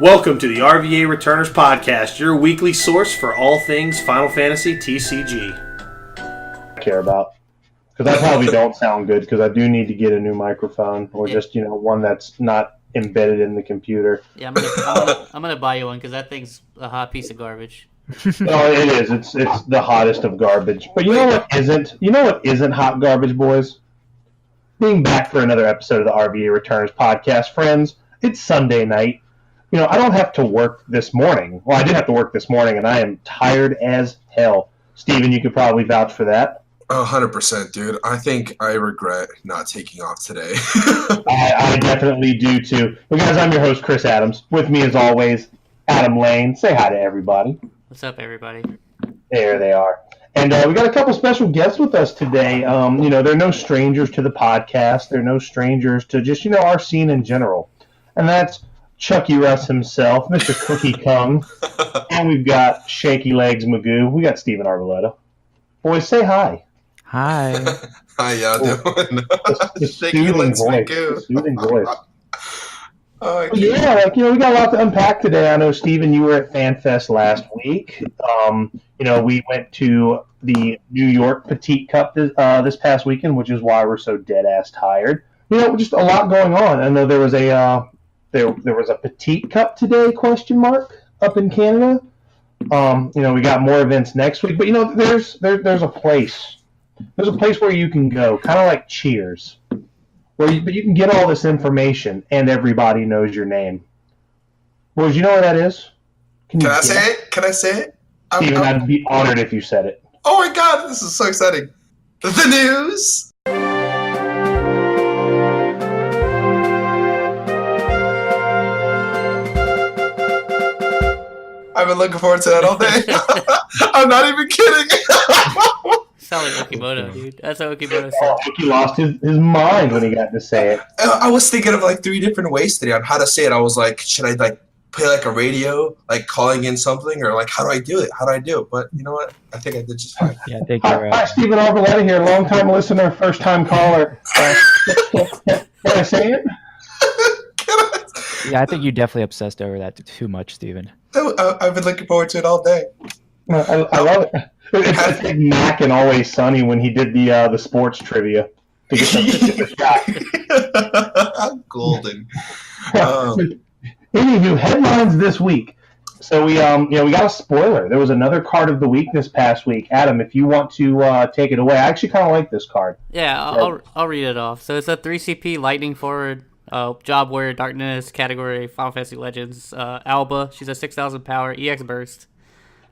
Welcome to the RVA Returners Podcast, your weekly source for all things Final Fantasy TCG. Care about, because I probably don't sound good, because I do need to get a new microphone, or just one that's not embedded in the computer. Yeah, I'm gonna buy you one because that thing's a hot piece of garbage. No, it is. It's the hottest of garbage. But you know what isn't? You know what isn't hot garbage, boys? Being back for another episode of the RVA Returners Podcast, friends. It's Sunday night. I don't have to work this morning. Well, I did have to work this morning, and I am tired as hell. Steven, you could probably vouch for that. 100%, dude. I think I regret not taking off today. I definitely do, too. Well, guys, I'm your host, Chris Adams. With me, as always, Adam Lane. Say hi to everybody. What's up, everybody? There they are. And we got a couple special guests with us today. They're no strangers to the podcast. They're no strangers to just, our scene in general. And that's Chucky Russ himself, Mr. Cookie Kung. And we've got Shaky Legs Magoo. We got Steven Arboleta. Boys, say hi. Hi. How y'all doing? Shaky Legs Magoo. Soothing voice. Yeah, we got a lot to unpack today. I know, Steven, you were at FanFest last week. We went to the New York Petite Cup this past weekend, which is why we're so dead-ass tired. Just a lot going on. I know there was a Petite Cup today, up in Canada. We got more events next week. But, there's a place. There's a place where you can go, kind of like Cheers. But you can get all this information, and everybody knows your name. Boys, you know where that is? Can I say it? Can I say it? Steven, I'd be honored if you said it. Oh my god, this is so exciting. The news! I've been looking forward to that all day. I'm not even kidding. Sound like Okimoto, dude. That's what Okimoto said. He lost his mind when he got to say it. I was thinking of 3 different ways today on how to say it. I was like, should I play a radio, calling in something, or how do I do it? But you know what? I think I did just fine. Yeah, I think you're Hi, Steven Arboleta here, long-time listener, first-time caller. Can I say it? Yeah, I think you definitely obsessed over that too much, Steven. I've been looking forward to it all day. I love it. It's like Mac and Always Sunny when he did the sports trivia to get the shot. Golden. Anywho, headlines this week. So we got a spoiler. There was another card of the week this past week. Adam, if you want to take it away, I actually kind of like this card. Yeah, I'll read it off. So it's a 3CP Lightning Forward, Job Warrior Darkness category, Final Fantasy Legends. Alba, she's a 6,000 power EX burst.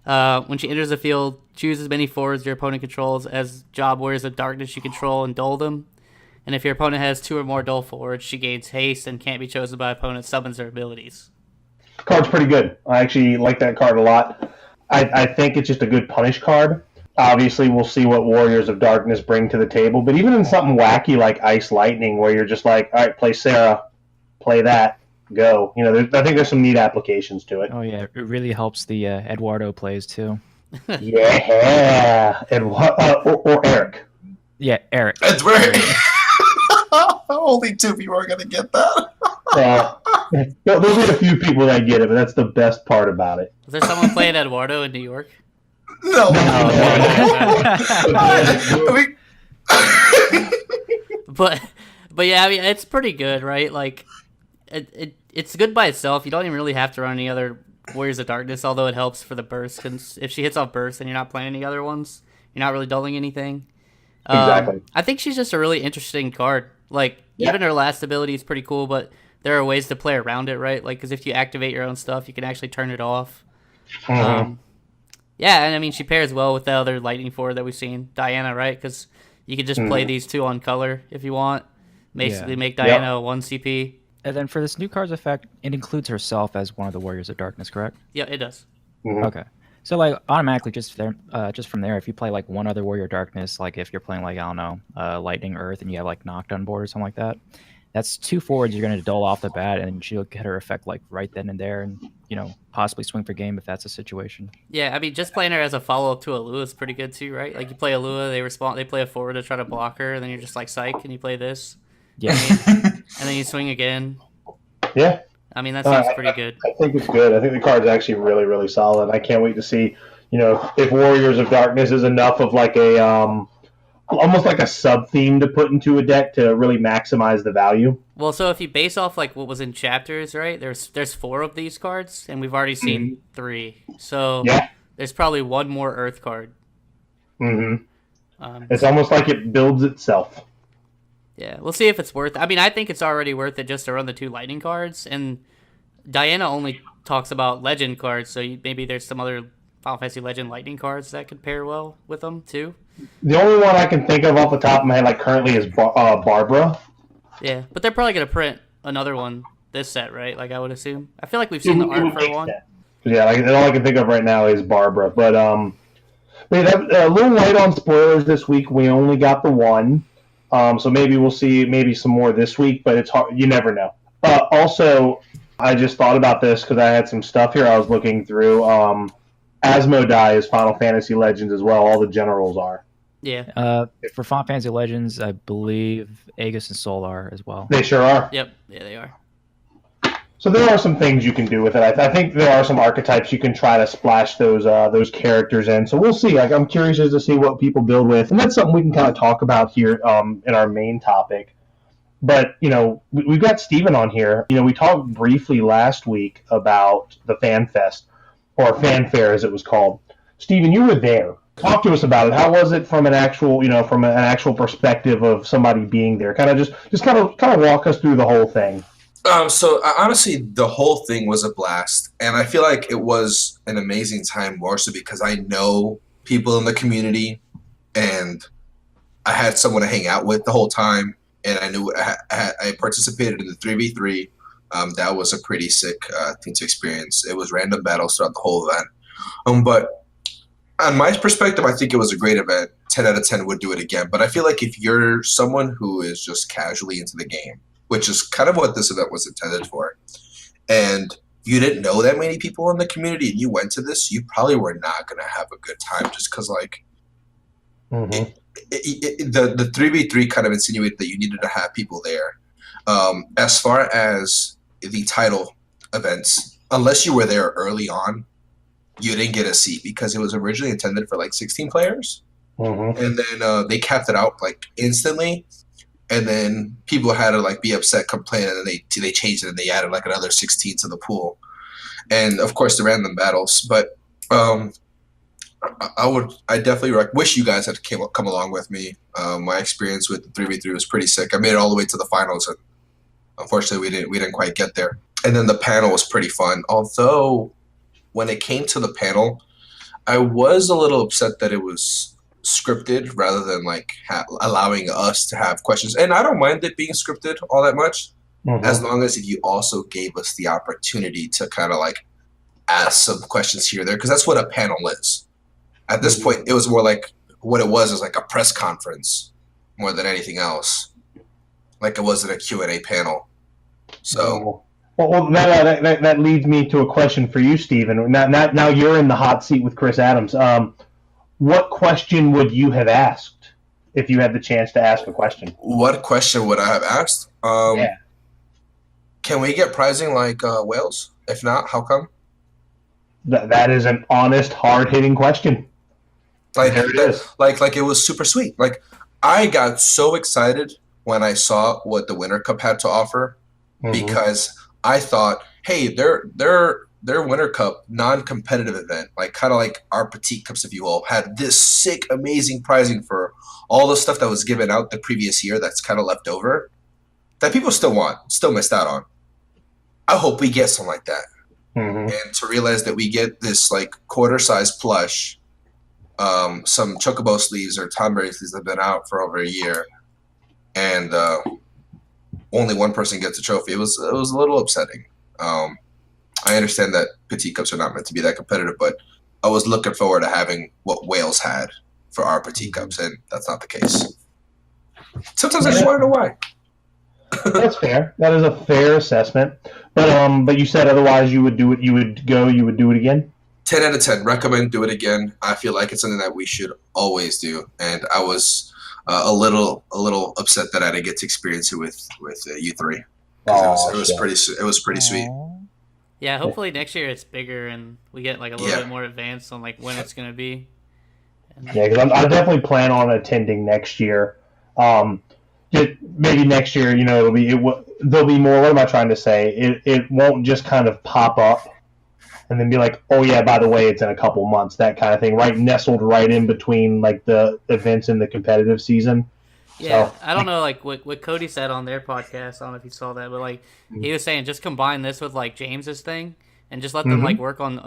When she enters the field, choose as many forwards your opponent controls as Job Warriors of Darkness you control and dole them. And if your opponent has 2 or more dole forwards, she gains haste and can't be chosen by opponent summons her abilities. Card's pretty good. I actually like that card a lot. I think it's just a good punish card. Obviously, we'll see what Warriors of Darkness bring to the table. But even in something wacky like Ice Lightning, where you're just like, all right, play Sarah, play that, go. I think there's some neat applications to it. Oh, yeah, it really helps the Eduardo plays, too. Yeah. Or Eric. Yeah, Eric. That's right. Only 2 people are going to get that. There'll be a few people that get it, but that's the best part about it. Is there someone playing Eduardo in New York? No. But yeah, I mean, it's pretty good, right? It's good by itself. You don't even really have to run any other Warriors of Darkness, although it helps for the burst. Because if she hits off burst and you're not playing any other ones, you're not really doling anything. Exactly. I think she's just a really interesting card. Even her last ability is pretty cool, but there are ways to play around it, right? Because if you activate your own stuff, you can actually turn it off. Mm-hmm. Yeah, and I mean, she pairs well with the other Lightning Forward that we've seen, Diana, right? Because you can just play these 2 on color if you want. Basically make Diana a 1 CP. And then for this new card's effect, it includes herself as one of the Warriors of Darkness, correct? Yeah, it does. Mm-hmm. Okay. So automatically just from there, if you play one other Warrior of Darkness, if you're playing Lightning Earth and you have Knocked on board or something like that, that's 2 forwards you're going to dole off the bat, and she'll get her effect right then and there, and possibly swing for game if that's a situation. Yeah, I mean, just playing her as a follow up to Alua is pretty good too, right? You play Alua, they play a forward to try to block her, and then you're just psych, and you play this. Yeah. And then you swing again. Yeah. I mean, that seems pretty good. I think it's good. I think the card's actually really, really solid. I can't wait to see, if Warriors of Darkness is enough of like a almost like a sub theme to put into a deck to really maximize the value. Well, so if you base off like what was in chapters, right? There's 4 of these cards, and we've already seen 3. So Yeah. there's probably one more Earth card. It's almost like it builds itself. Yeah, we'll see if it's worth. I mean, I think it's already worth it just to run the 2 lightning cards, and Diana only talks about legend cards, so maybe there's some other Final Fantasy Legend lightning cards that could pair well with them too. The only one I can think of off the top of my head, like currently, is Barbara. Yeah, but they're probably gonna print another one this set, right? Like I would assume. I feel like we've seen the art for one. Yeah, like all I can think of right now is Barbara. But a little light on spoilers this week. We only got the one, so maybe we'll see maybe some more this week. But it's hard. You never know. Also, I just thought about this because I had some stuff here I was looking through. Asmodai is Final Fantasy Legends as well. All the generals are. Yeah. For Final Fantasy Legends, I believe Aegis and Sol are as well. They sure are. Yep. Yeah, they are. So there are some things you can do with it. I think there are some archetypes you can try to splash those characters in. So we'll see. Like, I'm curious as to see what people build with, and that's something we can kind of talk about here in our main topic. But we've got Steven on here. We talked briefly last week about the Fan Fest, or Fanfare as it was called. Steven, you were there. Talk to us about it. How was it from an actual perspective of somebody being there? Kind of just kind of walk us through the whole thing. So honestly, the whole thing was a blast, and I feel like it was an amazing time more so because I know people in the community, and I had someone to hang out with the whole time, and I knew I participated in the 3v3. That was a pretty sick thing to experience. It was random battles throughout the whole event. But on my perspective, I think it was a great event. 10 out of 10 would do it again. But I feel like if you're someone who is just casually into the game, which is kind of what this event was intended for, and you didn't know that many people in the community and you went to this, you probably were not going to have a good time just because, like, the 3v3 kind of insinuated that you needed to have people there. As far as the title events, unless you were there early on, you didn't get a seat because it was originally intended for like 16 players, and then they capped it out like instantly, and then people had to like be upset, complain, and then they changed it and they added like another 16 to the pool, and of course the random battles. But I definitely wish you guys had come along with me. My experience with the 3v3 was pretty sick. I made it all the way to the finals, and unfortunately we didn't quite get there. And then the panel was pretty fun. Although when it came to the panel, I was a little upset that it was scripted rather than like allowing us to have questions. And I don't mind it being scripted all that much, as long as if you also gave us the opportunity to kind of like ask some questions here or there, because that's what a panel is. At this point, it was more like what it was like a press conference more than anything else. Like it wasn't a Q&A panel. So. Well, that leads me to a question for you, Steven. Now you're in the hot seat with Chris Adams. What question would you have asked if you had the chance to ask a question? What question would I have asked? Yeah. Can we get pricing like whales? If not, how come? That is an honest, hard-hitting question. Like there it is. Like it was super sweet. Like I got so excited when I saw what the Winter Cup had to offer, because I thought, hey, their Winter Cup non-competitive event, like kind of like our Petite Cups, if you will, had this sick, amazing pricing for all the stuff that was given out the previous year that's kind of left over that people still missed out on. I hope we get something like that. And to realize that we get this like quarter-size plush, some Chocobo sleeves or Tomberry sleeves that have been out for over a year, and only one person gets a trophy. It was a little upsetting. I understand that Petite Cups are not meant to be that competitive, but I was looking forward to having what Wales had for our Petite Cups, and that's not the case. Sometimes I just want to know why. That's fair. That is a fair assessment. But you said otherwise you would do it. You would do it again. 10 out of 10. Recommend, do it again. I feel like it's something that we should always do, and I was a little upset that I didn't get to experience it with you three. because Oh, it was shit. pretty sweet. Yeah, hopefully next year it's bigger and we get like a little bit more advanced on like when it's gonna be. Yeah, because I definitely plan on attending next year. Maybe next year, there'll be more. What am I trying to say? It won't just kind of pop up and then be like, oh yeah, by the way, it's in a couple months, that kind of thing, right? Nestled right in between like the events and the competitive season. Yeah, So, I don't know like what Cody said on their podcast. I don't know if you saw that, but like he was saying, just combine this with like James's thing and just let them like work on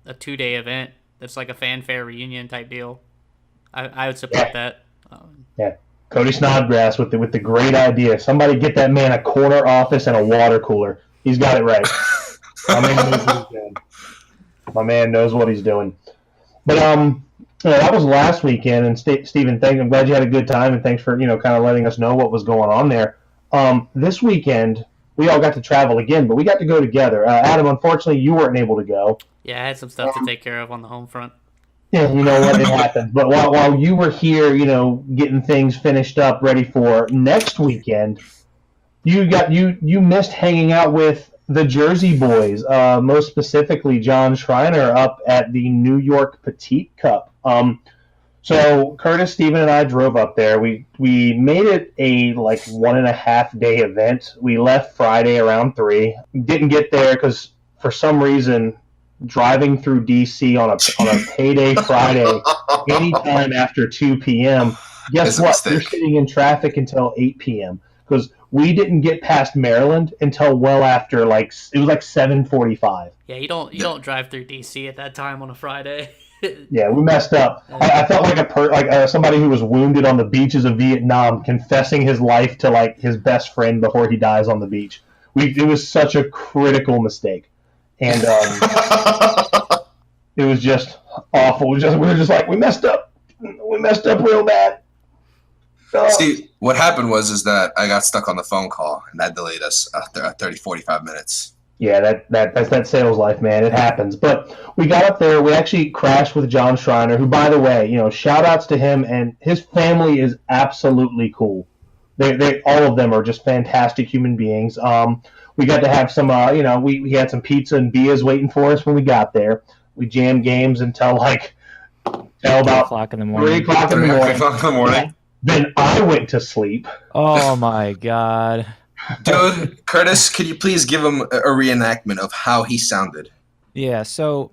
a 2-day event that's like a fanfare reunion type deal. I would support that. yeah. Cody Snodgrass with the great idea. Somebody get that man a corner office and a water cooler. He's got it right. My man knows what he's doing. My man knows what he's doing. But that was last weekend, and Stephen, I'm glad you had a good time, and thanks for kind of letting us know what was going on there. This weekend we all got to travel again, but we got to go together. Adam, unfortunately, you weren't able to go. Yeah, I had some stuff to take care of on the home front. Yeah, you know what, it happens. But while you were here, getting things finished up, ready for next weekend, you missed hanging out with the Jersey boys, most specifically John Schreiner up at the New York Petite Cup. So Curtis, Steven, and I drove up there. We made it a 1.5 day event. We left Friday around 3. Didn't get there because for some reason, driving through DC on a payday Friday, anytime after 2 p.m. Guess what? You're sitting in traffic until 8 p.m. because we didn't get past Maryland until well after it was 7:45. Yeah, you don't drive through DC at that time on a Friday. Yeah, we messed up. I felt like somebody who was wounded on the beaches of Vietnam, confessing his life to his best friend before he dies on the beach. It was such a critical mistake. And it was just awful. We were just like, we messed up. We messed up real bad. See, what happened is that I got stuck on the phone call, and that delayed us 45 minutes. Yeah, that's that sales life, man. It happens. But we got up there. We actually crashed with John Schreiner, who, by the way, shout outs to him, and his family is absolutely cool. They all of them are just fantastic human beings. We got to have some, we had some pizza and beers waiting for us when we got there. We jammed games until about 3 o'clock in the morning. 3 o'clock in the morning. 3 o'clock in the morning. Yeah. Then I went to sleep. Oh my god. Dude, Curtis, could you please give him a reenactment of how he sounded? Yeah, so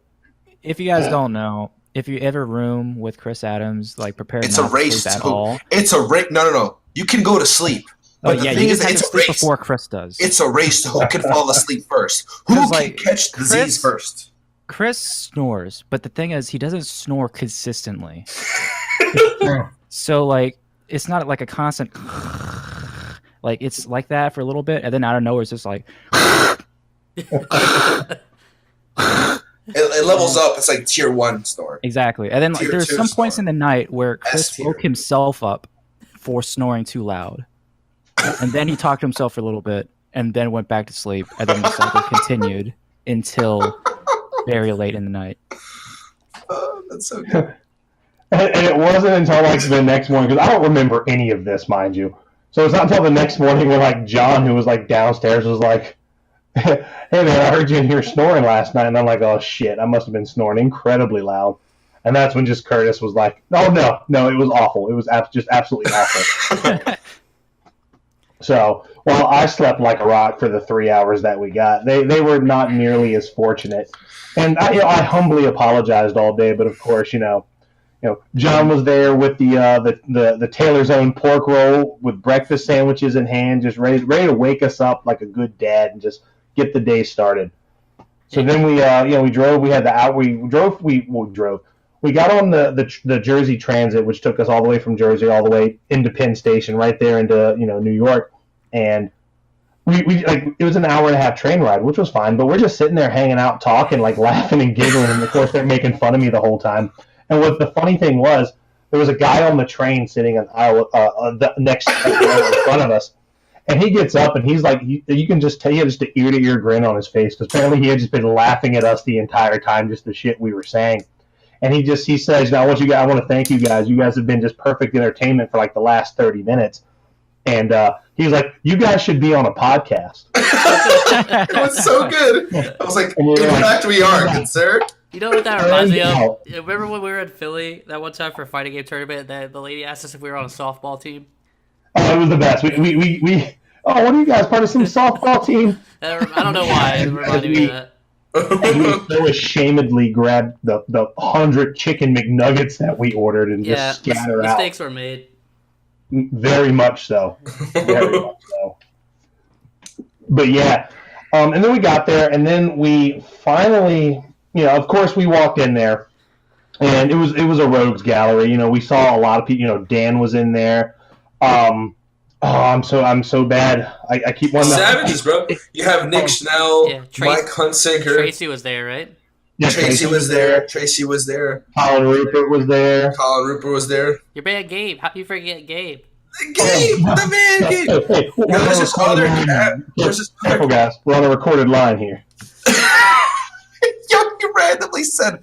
if you guys don't know, if you ever room with Chris Adams, prepare it's not a race to sleep at all. It's a race. No. You can go to sleep. But the thing is that it's a race before Chris does. It's a race to who can fall asleep first. Who can catch disease first? Chris snores, but the thing is, he doesn't snore consistently. So, it's not like a constant... it's like that for a little bit, and then out of nowhere, it's just like... It levels up. It's like tier 1 snore. Exactly. And then there's some snore. points in the night where Chris woke himself up for snoring too loud. And then he talked to himself for a little bit and then went back to sleep. And then the cycle continued until very late in the night. Oh, that's so good. And it wasn't until the next morning, because I don't remember any of this, mind you. So it's not until the next morning when John, who was downstairs, was like, hey man, I heard you in here snoring last night. And I'm like, oh shit, I must have been snoring incredibly loud. And that's when just Curtis was like, oh no, it was awful. It was just absolutely awful. So while I slept like a rock for the 3 hours that we got, they were not nearly as fortunate. And I humbly apologized all day, but of course, John was there with the Taylor's own pork roll with breakfast sandwiches in hand, just ready to wake us up like a good dad and just get the day started. So then we drove. We had we drove. We got on the Jersey Transit, which took us all the way from Jersey all the way into Penn Station, right there into New York, and we it was an hour and a half train ride, which was fine. But we're just sitting there hanging out, talking, laughing and giggling, and of course they're making fun of me the whole time. And what the funny thing was, there was a guy on the train sitting on the next row in front of us, and he gets up and he's like, you can just tell he had just an ear-to-ear grin on his face because apparently he had just been laughing at us the entire time, just the shit we were saying. And he says, "Now, I want to thank you guys. You guys have been just perfect entertainment for the last 30 minutes." And he's like, "You guys should be on a podcast." It was so good. I was like, in fact, we are, good sir. You know what that reminds me of? Remember when we were in Philly that one time for a fighting game tournament? That the lady asked us if we were on a softball team. Oh, it was the best. We oh, what are you guys, part of some softball team? I don't know why it reminded me of that. And we so ashamedly grabbed the 100 chicken McNuggets that we ordered and just scatter out. Mistakes were made. Very much so. Very much so. But yeah, and then we got there, and then we finally, of course, we walked in there, and it was a rogues gallery. We saw a lot of people. Dan was in there. I'm so bad. I keep wanting to. Savages, bro. You have Nick Schnell, Mike Hunsinger. Tracy was there, right? Yeah, Tracy was there. Colin Rupert was there. Your man Gabe. How do you forget Gabe? Gabe, the man Gabe. Hey, there's his father. Careful, guys. We're on a recorded line here. Yo, you randomly said,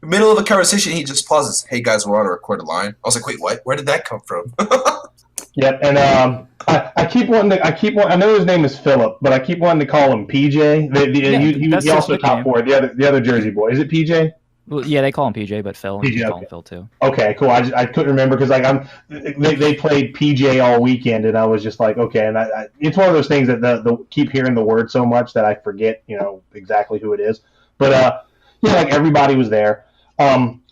middle of a conversation, he just pauses. Hey, guys, we're on a recorded line. I was like, wait, what? Where did that come from? Yep, and I keep wanting. I know his name is Philip, but I keep wanting to call him PJ. He also top four. The other Jersey boy. Is it PJ? Well, yeah, they call him PJ, but Phil. PJ, call him Phil too. Okay, cool. I couldn't remember because they played PJ all weekend, and I was just like, okay. And it's one of those things that the keep hearing the word so much that I forget, exactly who it is. But like everybody was there.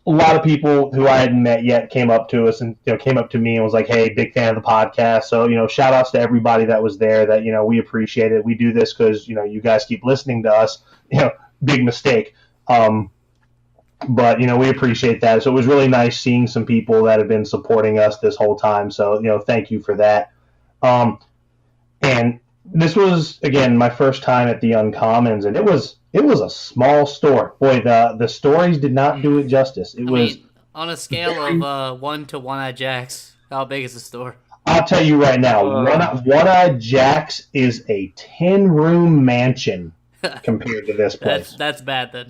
A lot of people who I hadn't met yet came up to us and came up to me and was like, "Hey, big fan of the podcast." So shout outs to everybody that was there. That we appreciate it. We do this because you guys keep listening to us. Big mistake. But we appreciate that. So it was really nice seeing some people that have been supporting us this whole time. So thank you for that. And this was again my first time at the Uncommons, and it was a small store. Boy, the stories did not do it justice. I mean, on a scale of 1 to One-Eyed Jack's, how big is the store? I'll tell you right now, One-Eyed Jack's is a 10-room mansion compared to this place. That's bad then.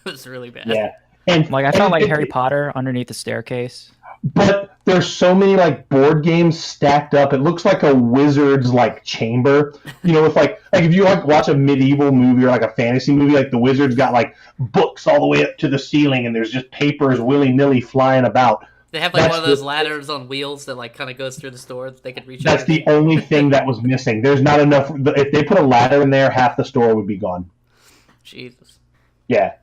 That's really bad. Yeah. And I felt like Harry Potter underneath the staircase. But there's so many board games stacked up. It looks like a wizard's chamber. With if you watch a medieval movie or a fantasy movie, the wizard's got books all the way up to the ceiling, and there's just papers willy-nilly flying about. They have one of those ladders on wheels that kind of goes through the store that they could reach. That's the only thing that was missing. There's not enough. If they put a ladder in there, half the store would be gone. Jesus. Yeah.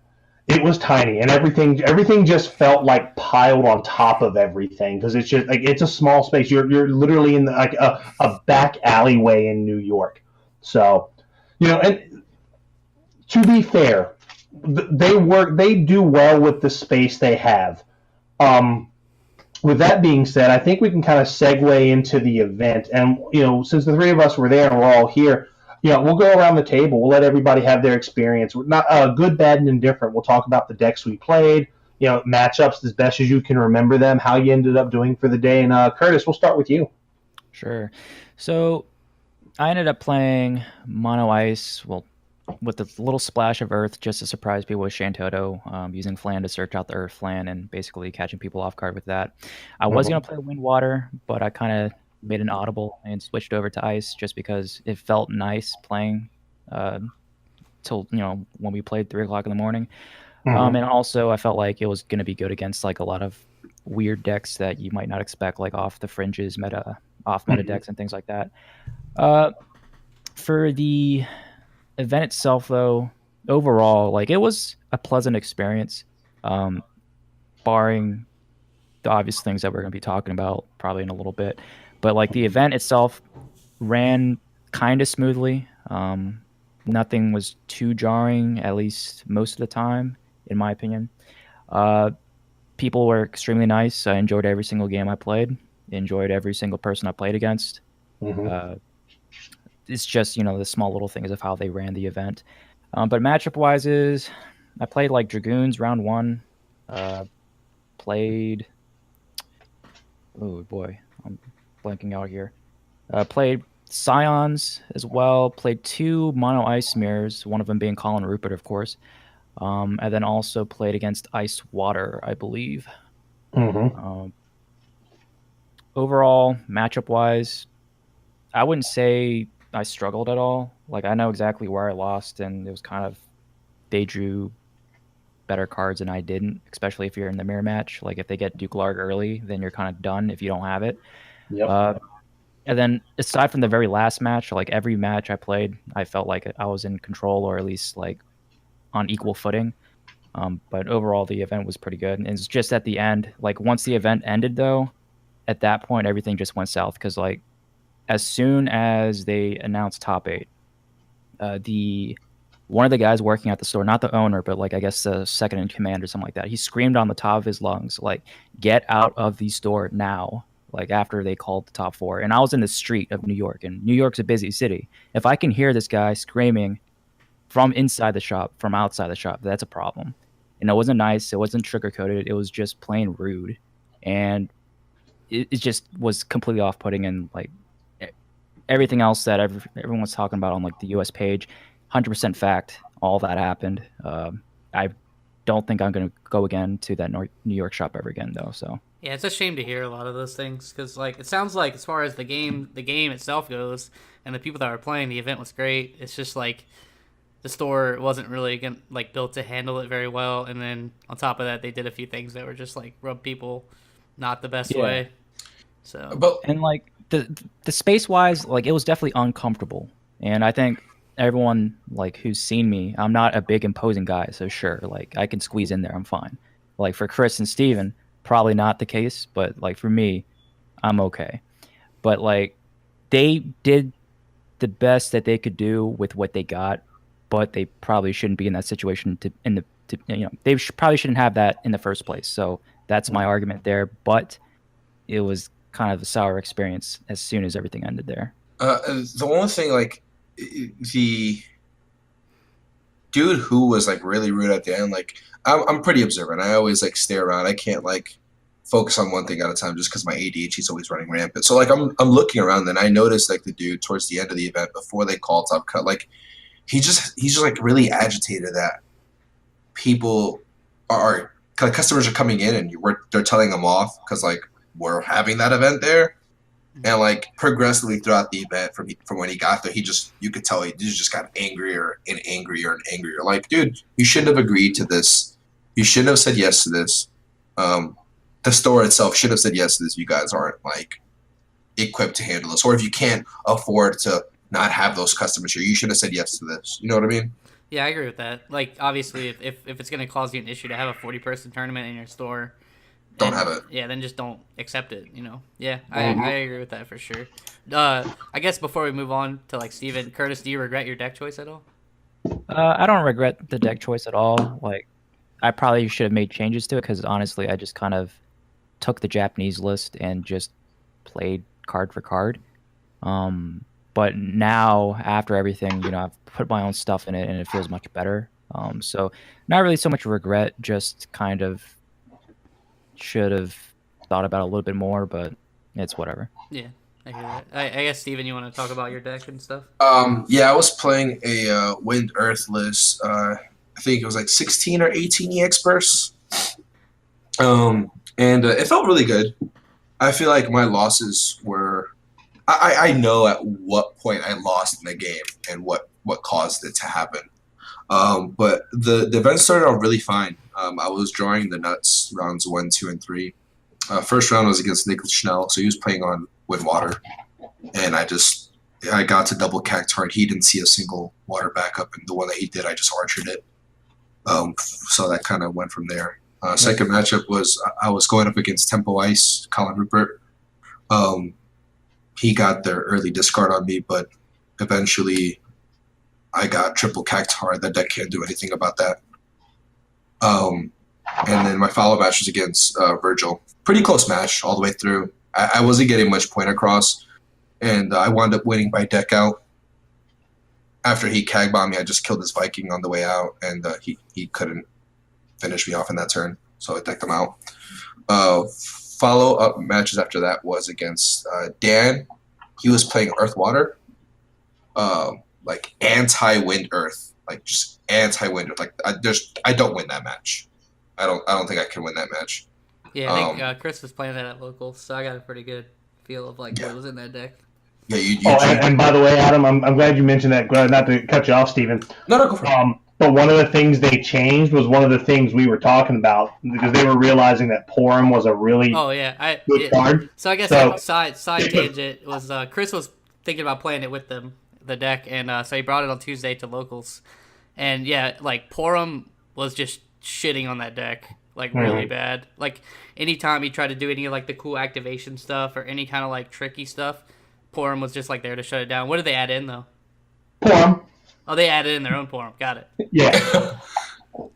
It was tiny, and everything just felt piled on top of everything because it's just it's a small space. You're literally in a back alleyway in New York. So, and to be fair, they do well with the space they have. With that being said, I think we can kind of segue into the event, and since the three of us were there and we're all here. We'll go around the table. We'll let everybody have their experience. We're not good, bad, and indifferent. We'll talk about the decks we played, matchups as best as you can remember them, how you ended up doing for the day. And Curtis, we'll start with you. Sure. So I ended up playing Mono Ice, with a little splash of Earth just to surprise people with Shantoto, using Flan to search out the Earth Flan and basically catching people off guard with that. I was going to play Wind Water, but I kind of made an audible and switched over to Ice just because it felt nice playing till when we played 3 o'clock in the morning. And also I felt like it was going to be good against a lot of weird decks that you might not expect, off the fringes off meta decks and things like that. For the event itself though, overall it was a pleasant experience, barring the obvious things that we're going to be talking about probably in a little bit. But the event itself ran kind of smoothly. Nothing was too jarring, at least most of the time, in my opinion. People were extremely nice. I enjoyed every single game I played. Enjoyed every single person I played against. It's just the small little things of how they ran the event. But matchup wise, I played Dragoons round 1. Played. Oh boy. Blanking out here. Played Scions as well. Played 2 Mono Ice Mirrors, one of them being Colin Rupert, of course. And then also played against Ice Water, I believe. Overall, matchup-wise, I wouldn't say I struggled at all. Like I know exactly where I lost, and it was kind of they drew better cards than I didn't, especially if you're in the mirror match. Like if they get Duke Larg early, then you're kind of done if you don't have it. Yep. And then aside from the very last match, like every match I played, I felt like I was in control or at least like on equal footing. But overall, the event was pretty good. And it's just at the end, like once the event ended, though, at that point, everything just went south because like as soon as they announced top eight, the one of the guys working at the store, not the owner, but like I guess the second in command or something like that, he screamed on the top of his lungs, like, "Get out of the store now!" Like after they called the top four, and I was in the street of New York, and New York's a busy city. If I can hear this guy screaming from inside the shop, from outside the shop, that's a problem. And it wasn't nice. It wasn't sugar coated. It was just plain rude, and it just was completely off putting. And like everything else that everyone was talking about on like the U.S. page, 100% fact. All that happened. I don't think I'm going to go again to that New York shop ever again, though. So Yeah, it's a shame to hear a lot of those things because, like, it sounds like as far as the game itself goes, and the people that were playing, the event was great. It's just like the store wasn't really built to handle it very well, and then on top of that, they did a few things that were just like rub people not the best way. So, and like the space wise, like it was definitely uncomfortable, and I think everyone like who's seen me, I'm not a big imposing guy, so sure, like I can squeeze in there, I'm fine. Like for Chris and Steven, probably not the case, but like for me, I'm okay. But like they did the best that they could do with what they got, but they probably shouldn't be in that situation they probably shouldn't have that in the first place. So that's my argument there, but it was kind of a sour experience as soon as everything ended there. The only thing, like, the dude who was like really rude at the end, like, I'm pretty observant. I always like stay around. I can't like focus on one thing at a time just because my ADHD is always running rampant. So like I'm looking around, and I noticed like the dude towards the end of the event before they called top cut, like he's just like really agitated that people are customers are coming in and they're telling them off because like we're having that event there. And like progressively throughout the event, from when he got there, you could tell he just got angrier and angrier and angrier. Like, dude, you shouldn't have agreed to this. You shouldn't have said yes to this. The store itself should have said yes to this. You guys aren't like equipped to handle this, or if you can't afford to not have those customers here, you should have said yes to this. You know what I mean? yeah, I agree with that. Like, obviously, if it's going to cause you an issue to have a 40-person tournament in your store, Don't have it. Yeah, then just don't accept it, you know? Yeah, I agree with that for sure. I guess before we move on to, like, Steven, Curtis, do you regret your deck choice at all? I don't regret the deck choice at all. Like, I probably should have made changes to it because honestly, I just kind of took the Japanese list and just played card for card. But now, after everything, I've put my own stuff in it and it feels much better. So not really so much regret, just kind of should have thought about it a little bit more, but it's whatever. Yeah, I hear that. I guess, Steven, you want to talk about your deck and stuff? Yeah, I was playing a Wind Earthless. I think it was like 16 or 18 EX bursts. And it felt really good. I feel like my losses were. I know at what point I lost in the game and what caused it to happen. But the event started out really fine. I was drawing the nuts rounds 1, 2, and 3. First round was against Nicholas Schnell, so he was playing on Wind Water, and I got to double Cactard. He didn't see a single water backup, and the one that he did, I just archered it. So that kind of went from there. Second matchup was I was going up against Tempo Ice, Colin Rupert. He got their early discard on me, but eventually I got triple Cactar. That deck can't do anything about that. And then my follow match was against Virgil. Pretty close match all the way through. I wasn't getting much point across, and I wound up winning by deck out. After he cag bombed me, I just killed his Viking on the way out, and he couldn't finish me off in that turn, so I decked him out. Follow-up matches after that was against Dan. He was playing Earth Water. Like anti-wind earth, like just anti-wind earth. Like I don't win that match. I don't think I can win that match. Yeah, I think Chris was playing that at local, so I got a pretty good feel of like what was in that deck. Yeah, you and by the way, Adam, I'm glad you mentioned that. Not to cut you off, Stephen. no, go for it. But one of the things they changed was one of the things we were talking about because they were realizing that Porum was a really good card. So I guess So- side tangent was Chris was thinking about playing it with them, the deck, and so he brought it on Tuesday to locals, and yeah, like Porum was just shitting on that deck like really bad. Like anytime he tried to do any of like the cool activation stuff or any kind of like tricky stuff, Porum was just like there to shut it down. What did they add in though? Porum. Oh, they added in their own Porum. Got it. Yeah.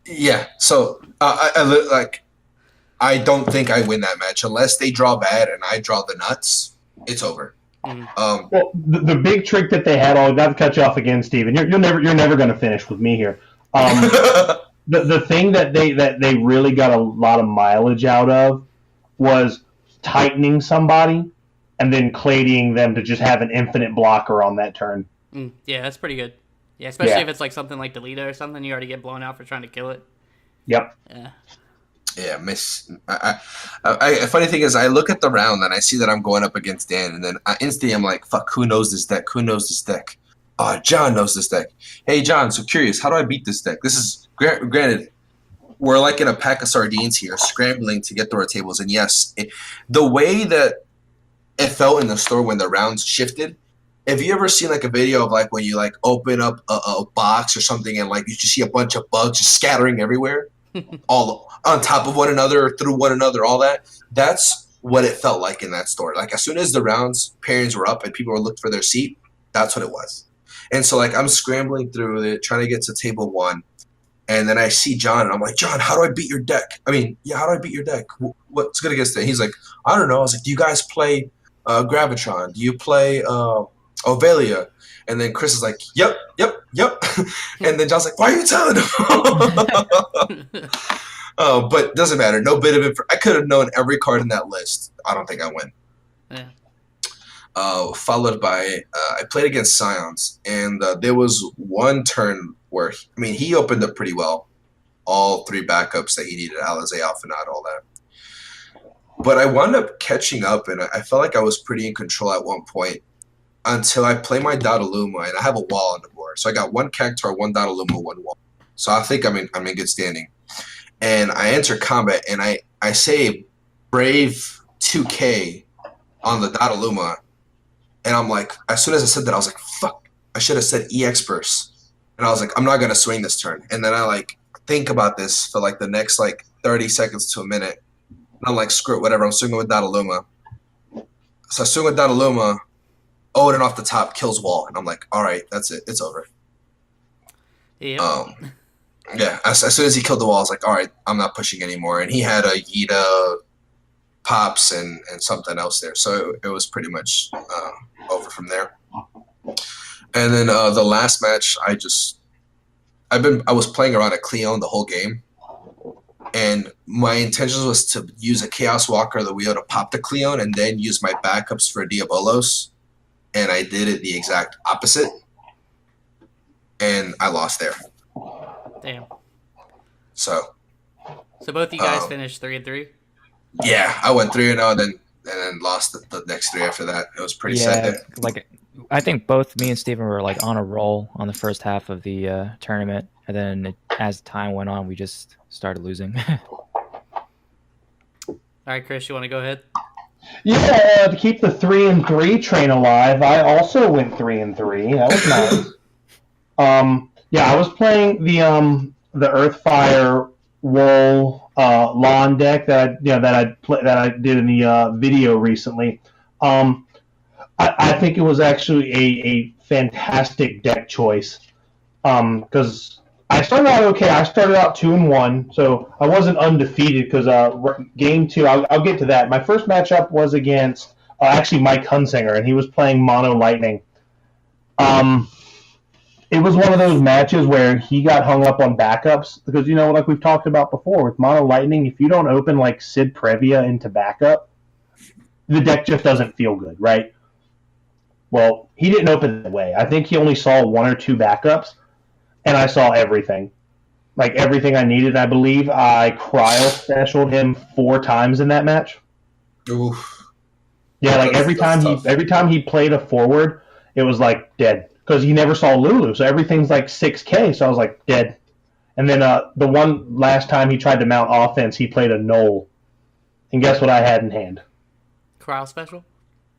Yeah. So I don't think I win that match unless they draw bad and I draw the nuts. It's over. Well, the big trick that they had, not to cut you off again, Steven. You're never going to finish with me here. The thing that they really got a lot of mileage out of was tightening somebody and then cladying them to just have an infinite blocker on that turn. Yeah, that's pretty good. Yeah, especially if it's like something like Delita or something, you already get blown out for trying to kill it. Yep. Yeah. Yeah, funny thing is, I look at the round and I see that I'm going up against Dan, and then instantly I'm like, "Fuck, who knows this deck? Who knows this deck? John knows this deck. Hey, John, so curious, how do I beat this deck? This is granted, we're like in a pack of sardines here, scrambling to get through our tables, and yes, the way that it felt in the store when the rounds shifted. Have you ever seen like a video of like when you like open up a box or something and like you just see a bunch of bugs just scattering everywhere, all on top of one another, through one another, all that? That's what it felt like in that store. Like as soon as the rounds pairings were up and people were looking for their seat, that's what it was. And so like I'm scrambling through it, trying to get to table one, and then I see John and I'm like, John, how do I beat your deck? I mean, yeah, how do I beat your deck? What's good against it? He's like, I don't know. I was like, do you guys play Gravitron? Do you play Ovelia? And then Chris is like, yep. And then John's like, why are you telling him? But doesn't matter. No bit of it. I could have known every card in that list. I don't think I win. Yeah. Followed by, I played against Scions, and there was one turn where, he opened up pretty well. All three backups that he needed, Alizé, Alphanat, all that. But I wound up catching up, and I felt like I was pretty in control at one point until I play my Dodaluma, and I have a wall on the board. So I got one Cactuar, one Dodaluma, one wall. So I think I'm in good standing. And I enter combat, and I say Brave 2K on the Dodaluma. And I'm like, as soon as I said that, I was like, fuck, I should have said EX Burst. And I was like, I'm not going to swing this turn. And then I like think about this for like the next like 30 seconds to a minute. And I'm like, screw it, whatever. I'm swinging with Dodaluma. So I swing with Dodaluma. Odin off the top kills wall. And I'm like, all right, that's it. It's over. Yep. Yeah, as soon as he killed the wall, I was like, all right, I'm not pushing anymore. And he had a Yida, Pops, and something else there. So it was pretty much over from there. And then the last match, I was playing around a Cleon the whole game. And my intention was to use a Chaos Walker of the wheel to pop the Cleon and then use my backups for Diabolos. And I did it the exact opposite. And I lost there. Damn. So both you guys finished 3-3? Yeah, I went 3-0 and then lost the next three after that. It was pretty sad. Like I think both me and Steven were like on a roll on the first half of the tournament, and then as time went on, we just started losing. All right, Chris, you want to go ahead? Yeah, to keep the 3-3 train alive, I also went 3-3. That was nice. Yeah, I was playing the Earthfire Wool lawn deck that I did in the video recently. I think it was actually a fantastic deck choice because I started out okay. I started out 2-1, so I wasn't undefeated because game two, I'll get to that. My first matchup was against actually Mike Hunsinger, and he was playing Mono Lightning. It was one of those matches where he got hung up on backups because, like we've talked about before, with Mono Lightning, if you don't open like Sid Previa into backup, the deck just doesn't feel good, right? Well, he didn't open that way. I think he only saw one or two backups, and I saw everything. Like everything I needed, I believe. I cryo specialed him 4 times in that match. Oof. Yeah, like That's tough. every time he played a forward, it was like dead because he never saw Lulu, so everything's like 6K. So I was like dead. And then the one last time he tried to mount offense, he played a Knoll, and guess what I had in hand? Cryo special.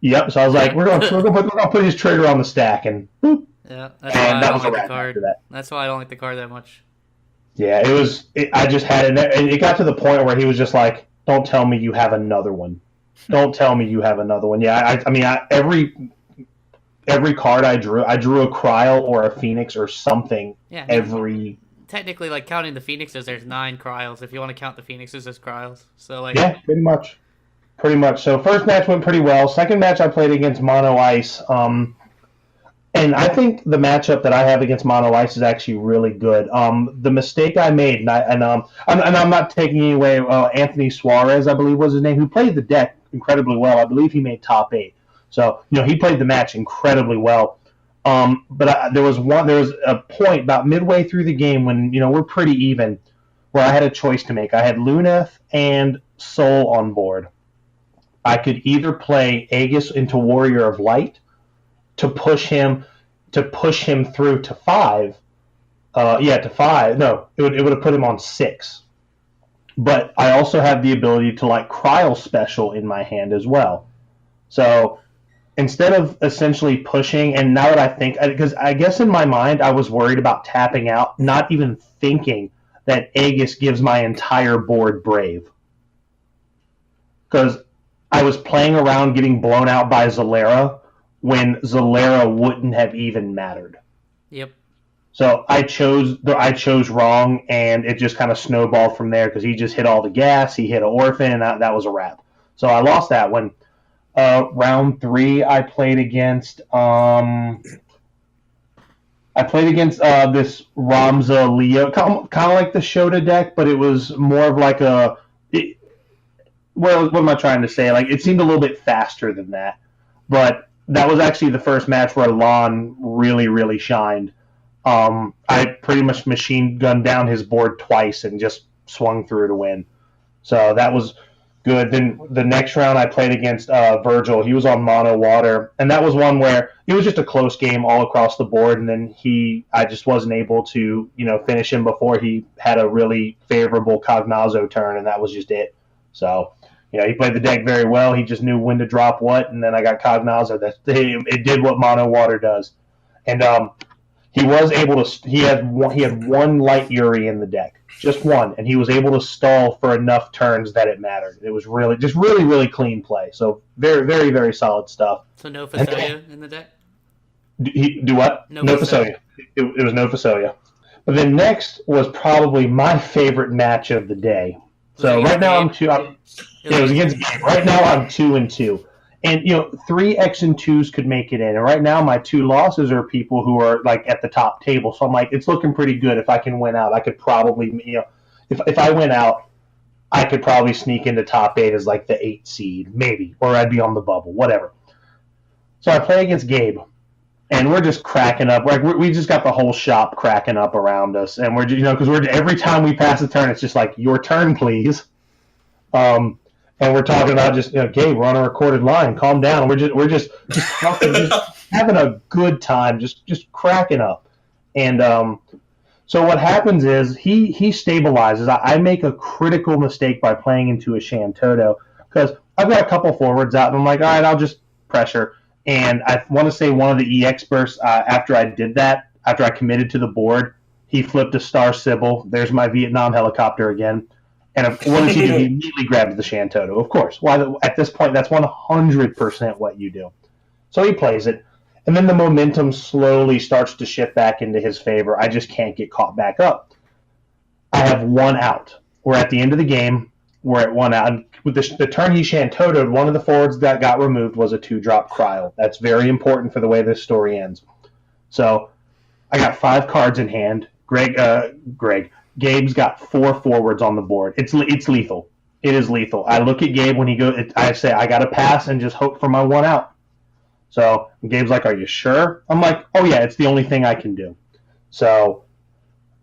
Yep. So I was like, we're gonna put his trigger on the stack, and boop, Yeah, that's why and I that don't was a like the wrap card. after that. That's why I don't like the card that much. Yeah, it was. I just had it. And it got to the point where he was just like, "Don't tell me you have another one. Don't tell me you have another one." Yeah, I mean, every card I drew a Cryo or a Phoenix or something. Yeah, I mean, Every technically, like counting the Phoenixes, there's 9 Cryos. If you want to count the Phoenixes as Cryos, so like yeah, pretty much. So first match went pretty well. Second match I played against Mono Ice. And I think the matchup that I have against Mono Ice is actually really good. The mistake I made, and I'm not taking any away. Anthony Suarez, I believe was his name, who played the deck incredibly well. I believe he made top 8. So he played the match incredibly well. But there was a point about midway through the game when we're pretty even, where I had a choice to make. I had Luneth and Soul on board. I could either play Aegis into Warrior of Light to push him through to 5. To 5. No, it would have put him on 6. But I also have the ability to like Cryo Special in my hand as well. So instead of essentially pushing, and now that I think, because I guess in my mind I was worried about tapping out, not even thinking that Aegis gives my entire board Brave. Because I was playing around getting blown out by Zalera when Zalera wouldn't have even mattered. Yep. So I chose wrong, and it just kind of snowballed from there because he just hit all the gas. He hit an Orphan, and that was a wrap. So I lost that one. Round 3, I played against this Ramza Leo, kind of like the Shota deck, but it was more of like what am I trying to say? Like, it seemed a little bit faster than that. But that was actually the first match where Lon really, really shined. I pretty much machine gunned down his board twice and just swung through to win. So that was good. Then the next round I played against Virgil. He was on Mono Water, and that was one where it was just a close game all across the board, and then I just wasn't able to finish him before he had a really favorable Cognazzo turn, and that was just it. So he played the deck very well. He just knew when to drop what, and then I got Cognazzo. It did what Mono Water does, and he was able to. He had one Light Yuri in the deck, just one, and he was able to stall for enough turns that it mattered. It was really really clean play. So very, very, very solid stuff. So no Fasolia in the deck? Do what? No Fasolia. It was no Fasolia. But then next was probably my favorite match of the day. So right now it was against Gabe. Right now I'm 2-2. And 3 X and 2s could make it in. And right now my 2 losses are people who are like at the top table. So I'm like, it's looking pretty good. If I can win out, I could probably if I win out, I could probably sneak into top 8 as like the 8 seed, maybe, or I'd be on the bubble, whatever. So I play against Gabe, and we're just cracking up. Like we just got the whole shop cracking up around us, and we're because every time we pass a turn, it's just like, your turn, please. And we're talking about just Gabe, we're on a recorded line. Calm down. We're just talking, just having a good time, just cracking up. And so what happens is he stabilizes. I make a critical mistake by playing into a Shantoto because I've got a couple forwards out, and I'm like, all right, I'll just pressure. And I want to say one of the EX bursts, after I did that, after I committed to the board, he flipped a Star Sybil. There's my Vietnam helicopter again. And what does he do? He immediately grabs the Shantoto, of course. At this point, that's 100% what you do. So he plays it. And then the momentum slowly starts to shift back into his favor. I just can't get caught back up. I have 1 out. We're at the end of the game. We're at 1 out. And with the turn he Shantoto'd, one of the forwards that got removed was a 2-drop Cryo. That's very important for the way this story ends. So I got 5 cards in hand. Gabe's got 4 forwards on the board. It's lethal. It is lethal. I look at Gabe when he goes. I say, I got to pass and just hope for my 1 out. So Gabe's like, are you sure? I'm like, oh yeah, it's the only thing I can do. So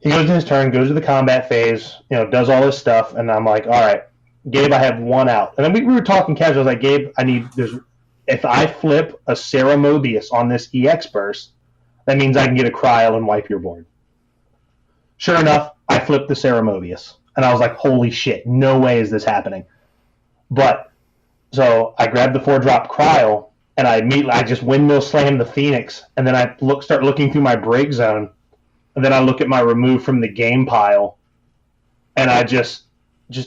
he goes to his turn, goes to the combat phase, does all this stuff, and I'm like, all right, Gabe, I have 1 out. And then we were talking casual. I was like, Gabe, if I flip a Sarah Mobius on this EX burst, that means I can get a Cryo and wipe your board. Sure enough, I flipped the Sarah Mobius. And I was like, holy shit, no way is this happening. But, so I grabbed the 4-drop Cryo, and I just windmill slammed the Phoenix, and then I start looking through my break zone, and then I look at my remove from the game pile, and I just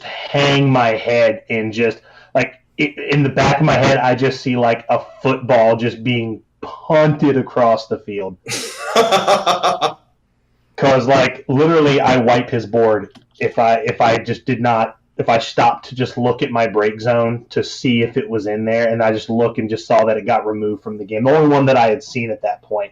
hang my head and just, like, in the back of my head, I just see, like, a football just being punted across the field. Because, like, literally, I wipe his board if I stopped to just look at my break zone to see if it was in there, and I just look and just saw that it got removed from the game. The only one that I had seen at that point.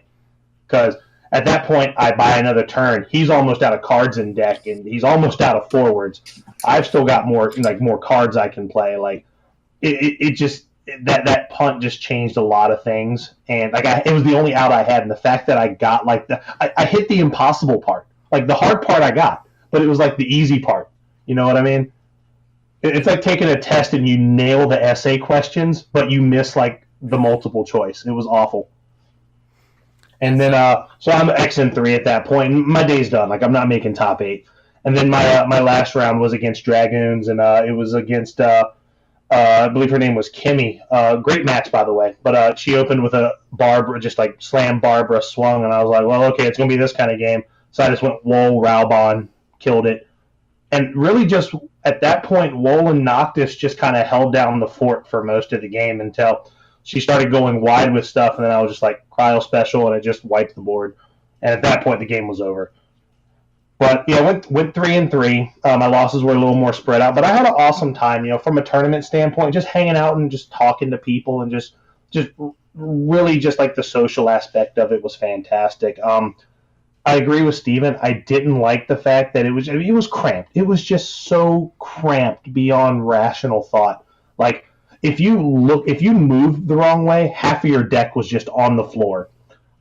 Because at that point, I buy another turn. He's almost out of cards in deck, and he's almost out of forwards. I've still got more cards I can play. Like, it just that punt just changed a lot of things, and like it was the only out I had, and the fact that I got like I hit the impossible part, like the hard part I got, but it was like the easy part. You know what I mean? It's like taking a test and you nail the essay questions, but you miss like the multiple choice. It was awful. And then so I'm X3 at that point, and my day's done. Like I'm not making top 8. And then my last round was against Dragoons, and it was against. I believe her name was Kimmy. Great match, by the way. But she opened with a Barbara, just like slam Barbara, swung, and I was like, well, okay, it's going to be this kind of game. So I just went Wool, Raubon, killed it. And really just at that point, Wool and Noctis just kind of held down the fort for most of the game until she started going wide with stuff, and then I was just like, cryo special, and it just wiped the board. And at that point, the game was over. But yeah, went 3-3. My losses were a little more spread out, but I had an awesome time. You know, from a tournament standpoint, just hanging out and just talking to people, and just really just like the social aspect of it was fantastic. I agree with Steven. I didn't like the fact that it was cramped. It was just so cramped beyond rational thought. Like if you moved the wrong way, half of your deck was just on the floor.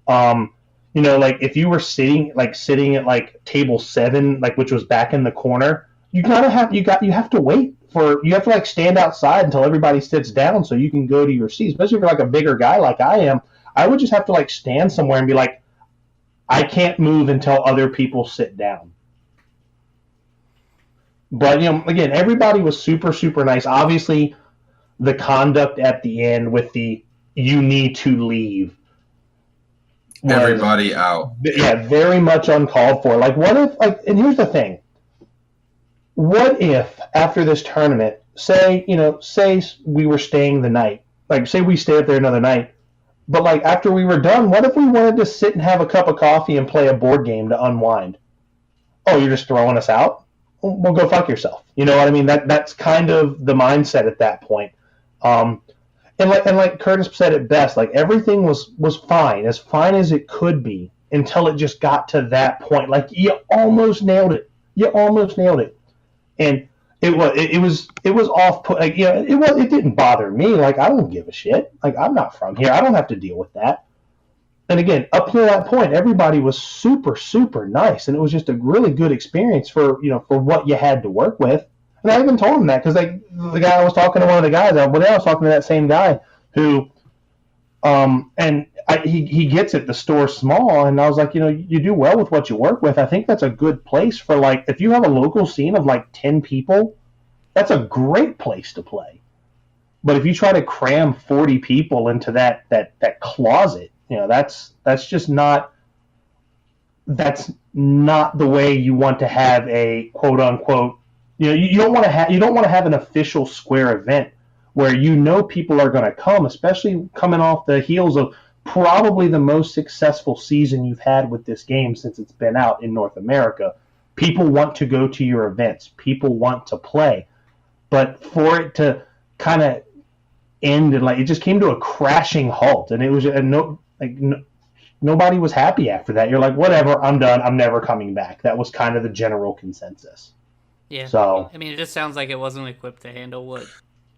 You know, like if you were sitting at like table 7, like which was back in the corner, you have to wait you have to like stand outside until everybody sits down so you can go to your seats. Especially if you're like a bigger guy like I am, I would just have to like stand somewhere and be like, I can't move until other people sit down. But you know, again, everybody was super, super nice. Obviously, the conduct at the end with the "you need to leave." Everybody out. Yeah, very much uncalled for. Like, what if, like, and here's the thing. What if, after this tournament, say we were staying the night, like, say we stay up there another night, but, like, after we were done, what if we wanted to sit and have a cup of coffee and play a board game to unwind? Oh, you're just throwing us out? Well, go fuck yourself. You know what I mean? That's kind of the mindset at that point. And like Curtis said it best, like everything was fine as it could be until it just got to that point. Like you almost nailed it. And it was off. Like, you know, it didn't bother me. Like I don't give a shit. Like I'm not from here. I don't have to deal with that. And again, up to that point, everybody was super, super nice, and it was just a really good experience for what you had to work with. And I even told him that because like the guy I was talking to, one of the guys, I was talking to that same guy who, he gets it. The store's small, and I was like, you do well with what you work with. I think that's a good place for like if you have a local scene of like 10 people, that's a great place to play. But if you try to cram 40 people into that closet, that's just not. That's not the way you want to have a quote unquote. You don't want to have an official Square event where people are going to come, especially coming off the heels of probably the most successful season you've had with this game since it's been out in North America. People want to go to your events. People want to play. But for it to kind of end and like it just came to a crashing halt, and it was nobody was happy after that. You're like, whatever, I'm done. I'm never coming back. That was kind of the general consensus. Yeah. So I mean, it just sounds like it wasn't equipped to handle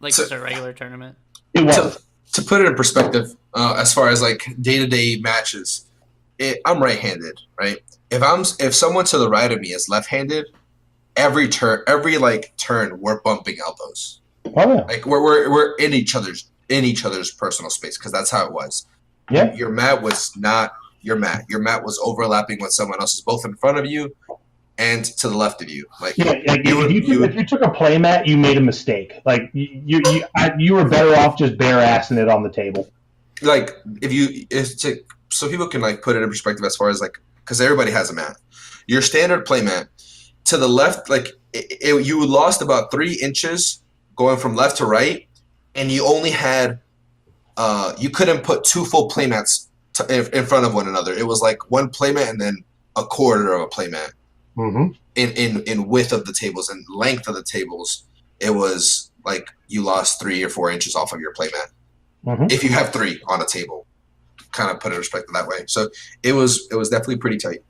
just a regular tournament. It was. To put it in perspective, as far as like day-to-day matches, I'm right-handed, right? If someone to the right of me is left-handed, every turn we're bumping elbows. Oh yeah. Like we're in each other's in each other's personal space, because that's how it was. Yeah. Your mat was not your mat. Your mat was overlapping with someone else's, both in front of you and to the left of you. Like, Yeah, like if you took a play mat, you made a mistake. Like you were better off just bare assing it on the table. Like so people can like put it in perspective as far as like, because everybody has a mat. Your standard play mat to the left, like you lost about 3 inches going from left to right, and you only had you couldn't put 2 full play mats in front of one another. It was like one play mat and then a quarter of a play mat. Mm-hmm. In width of the tables and length of the tables, it was like you lost 3 or 4 inches off of your play mat. Mm-hmm. If you have 3 on a table, kind of put it in perspective that way. So it was definitely pretty tight.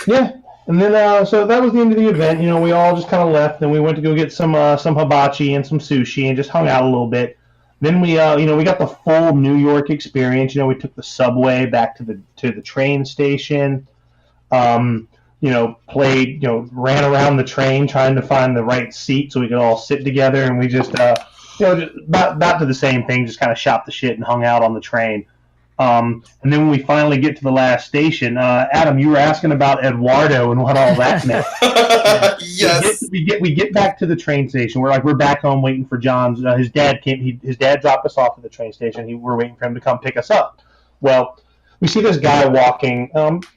Yeah, and then so that was the end of the event. You know, we all just kind of left, and we went to go get some hibachi and some sushi, and just hung out a little bit. Then we we got the full New York experience. You know, we took the subway back to the train station. Played, ran around the train trying to find the right seat so we could all sit together, and we just, just about to the same thing, just kind of shot the shit and hung out on the train. And then when we finally get to the last station, Adam, you were asking about Eduardo and what all that meant. Yes. We get back to the train station. We're back home waiting for John's. His dad came. His dad dropped us off at the train station. We're waiting for him to come pick us up. Well, we see this guy walking,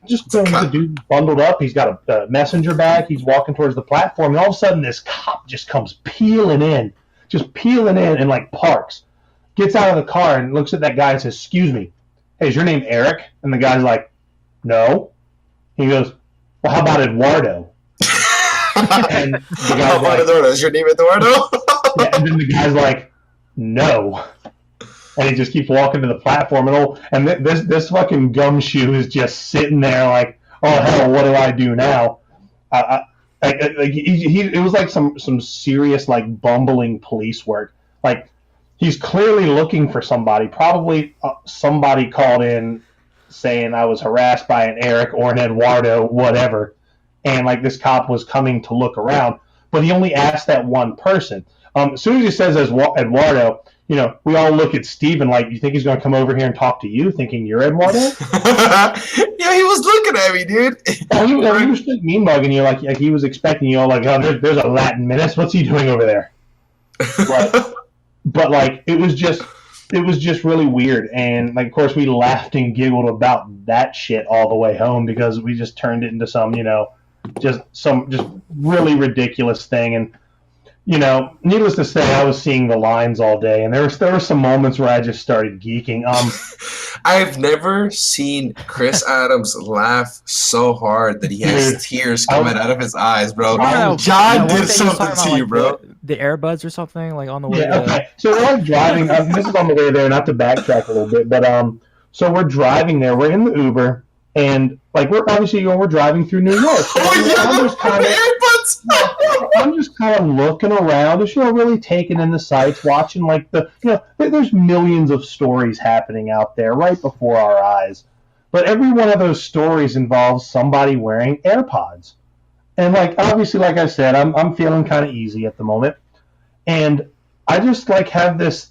he's a dude bundled up. He's got a messenger bag. He's walking towards the platform, and all of a sudden this cop just comes peeling in, and like parks, gets out of the car and looks at that guy and says, "Excuse me, hey, is your name Eric?" And the guy's like, "No." He goes, "Well, how about Eduardo?" And the guy's like, Eduardo, is your name Eduardo? yeah, and then the guy's like, "No." And he just keeps walking to the platform, and this fucking gumshoe is just sitting there like, "Oh hell, what do I do now?" It was like some serious like bumbling police work. Like he's clearly looking for somebody. Probably somebody called in saying I was harassed by an Eric or an Eduardo, whatever, and like this cop was coming to look around, but he only asked that one person. As soon as he says Eduardo, we all look at Steven like, you think he's going to come over here and talk to you, thinking you're Eduardo? Yeah, he was looking at me, dude. He was just mean bugging you, like he was expecting you all, like, oh, there's a Latin menace. What's he doing over there? But like, it was just really weird. And like, of course, we laughed and giggled about that shit all the way home because we just turned it into some, just really ridiculous thing. And needless to say, I was seeing the lines all day, and there were some moments where I just started geeking. I've never seen Chris Adams laugh so hard that he has tears coming out of his eyes, bro. John did something to you, bro. The earbuds or something, like on the way. Yeah, okay. So we're driving. This is on the way there, not to backtrack a little bit, but so we're driving there. We're in the Uber, and like we're obviously we're driving through New York. So I'm just kind of looking around, just really taking in the sights, watching like there's millions of stories happening out there right before our eyes, but every one of those stories involves somebody wearing AirPods, and like obviously, like I said, I'm feeling kind of easy at the moment, and I just like have this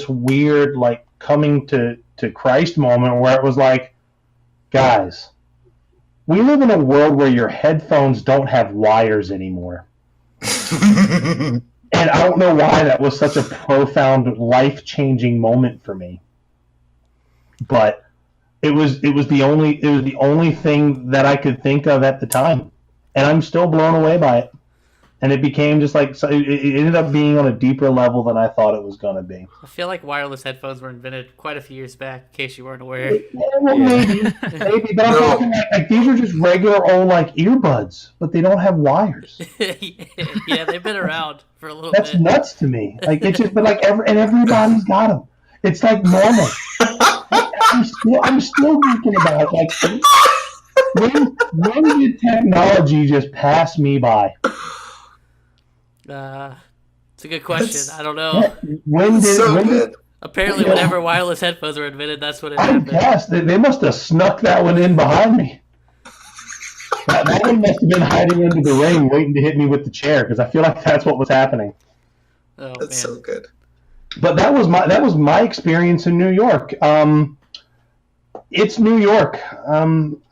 weird like coming to Christ moment where it was like, guys, we live in a world where your headphones don't have wires anymore. And I don't know why that was such a profound, life-changing moment for me. But it was the only thing that I could think of at the time. And I'm still blown away by it. And it became just like, so it ended up being on a deeper level than I thought it was going to be. I feel like wireless headphones were invented quite a few years back, in case you weren't aware. Yeah, well, maybe, but I'm talking like these are just regular old like earbuds, but they don't have wires. Yeah, they've been around for a little That's bit. nuts to me. Like it's just, but like everybody's got them. It's like normal. I'm still thinking about like when did technology just pass me by? It's a good question. I don't know. When did Apparently, whenever wireless headphones were invented, that's what it I happened. guess they must have snuck that one in behind me. That one must have been hiding under the ring, waiting to hit me with the chair, because I feel like that's what was happening. Oh, That's man. so good. But that was my experience in New York. It's New York.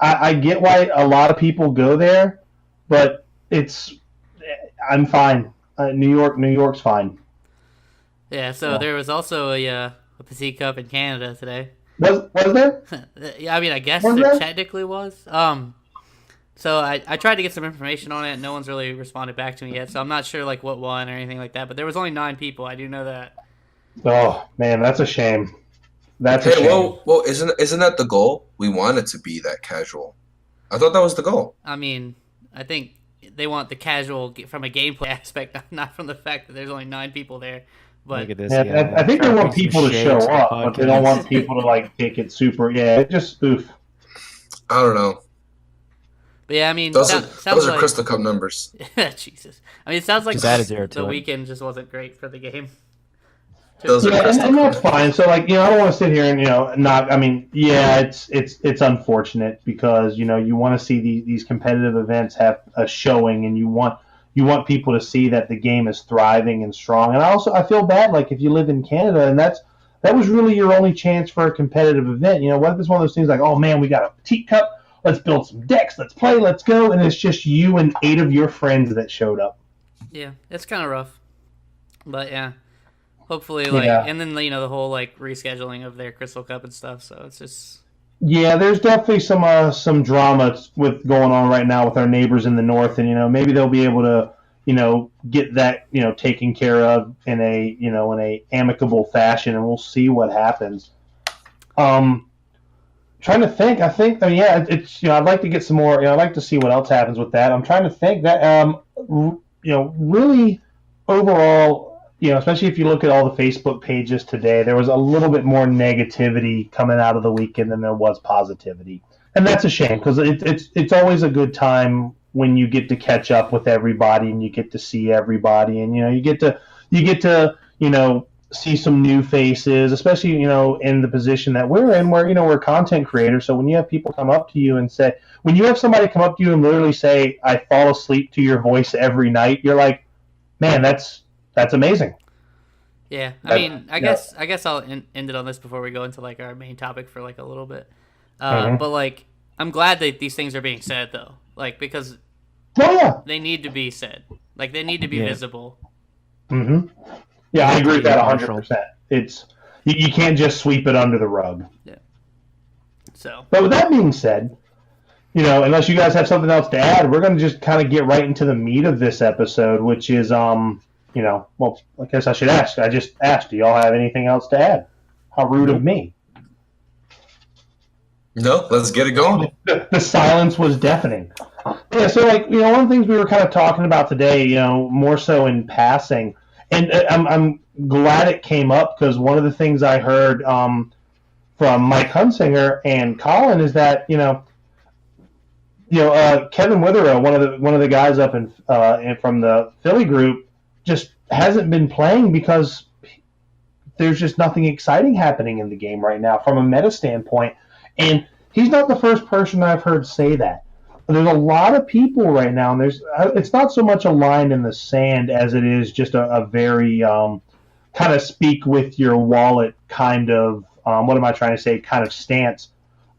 I get why a lot of people go there, but I'm fine. New York's fine. Yeah, so there was also a Petite Cup in Canada today. Was there? Yeah, I mean, I guess Was there there? technically was. So I tried to get some information on it. No one's really responded back to me yet, so I'm not sure like what won or anything like that. But there was only 9 people. I do know that. Oh man, that's a shame. That's a Hey, shame. well, isn't that the goal? We want it to be that casual. I thought that was the goal. I mean, I think they want the casual from a gameplay aspect, not from the fact that there's only 9 people there. But Look at this. Yeah, I think they want people to show up, but they don't want people to like take it super. Yeah, it just oof. I don't know. But yeah, I mean, Those sounds are like Crystal Cup numbers. Jesus. I mean, it sounds like Just add a zero to the it. weekend just wasn't great for the game. Those are Yeah, Crystal and Cup that's fine. So like, I don't want to sit here and not. I mean, yeah, it's unfortunate because you want to see these competitive events have a showing, and you want people to see that the game is thriving and strong. And I feel bad like if you live in Canada and that was really your only chance for a competitive event. What if it's one of those things like, oh man, we got a petite cup. Let's build some decks. Let's play. Let's go. And it's just you and 8 of your friends that showed up. Yeah, it's kind of rough. But yeah, hopefully, and then the whole rescheduling of their Crystal Cup and stuff. So it's just Yeah, there's definitely some drama with going on right now with our neighbors in the north, and maybe they'll be able to get that taken care of in a amicable fashion, and we'll see what happens. Trying to think. I mean, yeah, it's I'd like to get some more. I'd like to see what else happens with that. I'm trying to think that really overall, especially if you look at all the Facebook pages today, there was a little bit more negativity coming out of the weekend than there was positivity, and that's a shame because it's always a good time when you get to catch up with everybody and you get to see everybody, and you get to see some new faces, especially in the position that we're in, where we're content creators. So when you have people come up to you and say, when you have somebody come up to you and literally say, "I fall asleep to your voice every night," you're like, man, that's amazing. yeah. I mean, I guess I'll end it on this before we go into our main topic for a little bit. But I'm glad that these things are being said though, because they need to be said. They need to be visible. Mm-hmm. Yeah, I agree with that 100%. It's you can't just sweep it under the rug. Yeah. So. But with that being said, unless you guys have something else to add, we're going to just kind of get right into the meat of this episode, which is well, I guess I should ask. I just asked, do y'all have anything else to add? How rude of me. No, let's get it going. The silence was deafening. Yeah, so one of the things we were kind of talking about today, more so in passing. And I'm glad it came up because one of the things I heard from Mike Hunsinger and Colin is that Kevin Witherow, one of the guys up in from the Philly group, just hasn't been playing because there's just nothing exciting happening in the game right now from a meta standpoint. And he's not the first person I've heard say that. There's a lot of people right now, and it's not so much a line in the sand as it is just a very kind of speak with your wallet kind of, what am I trying to say, kind of stance.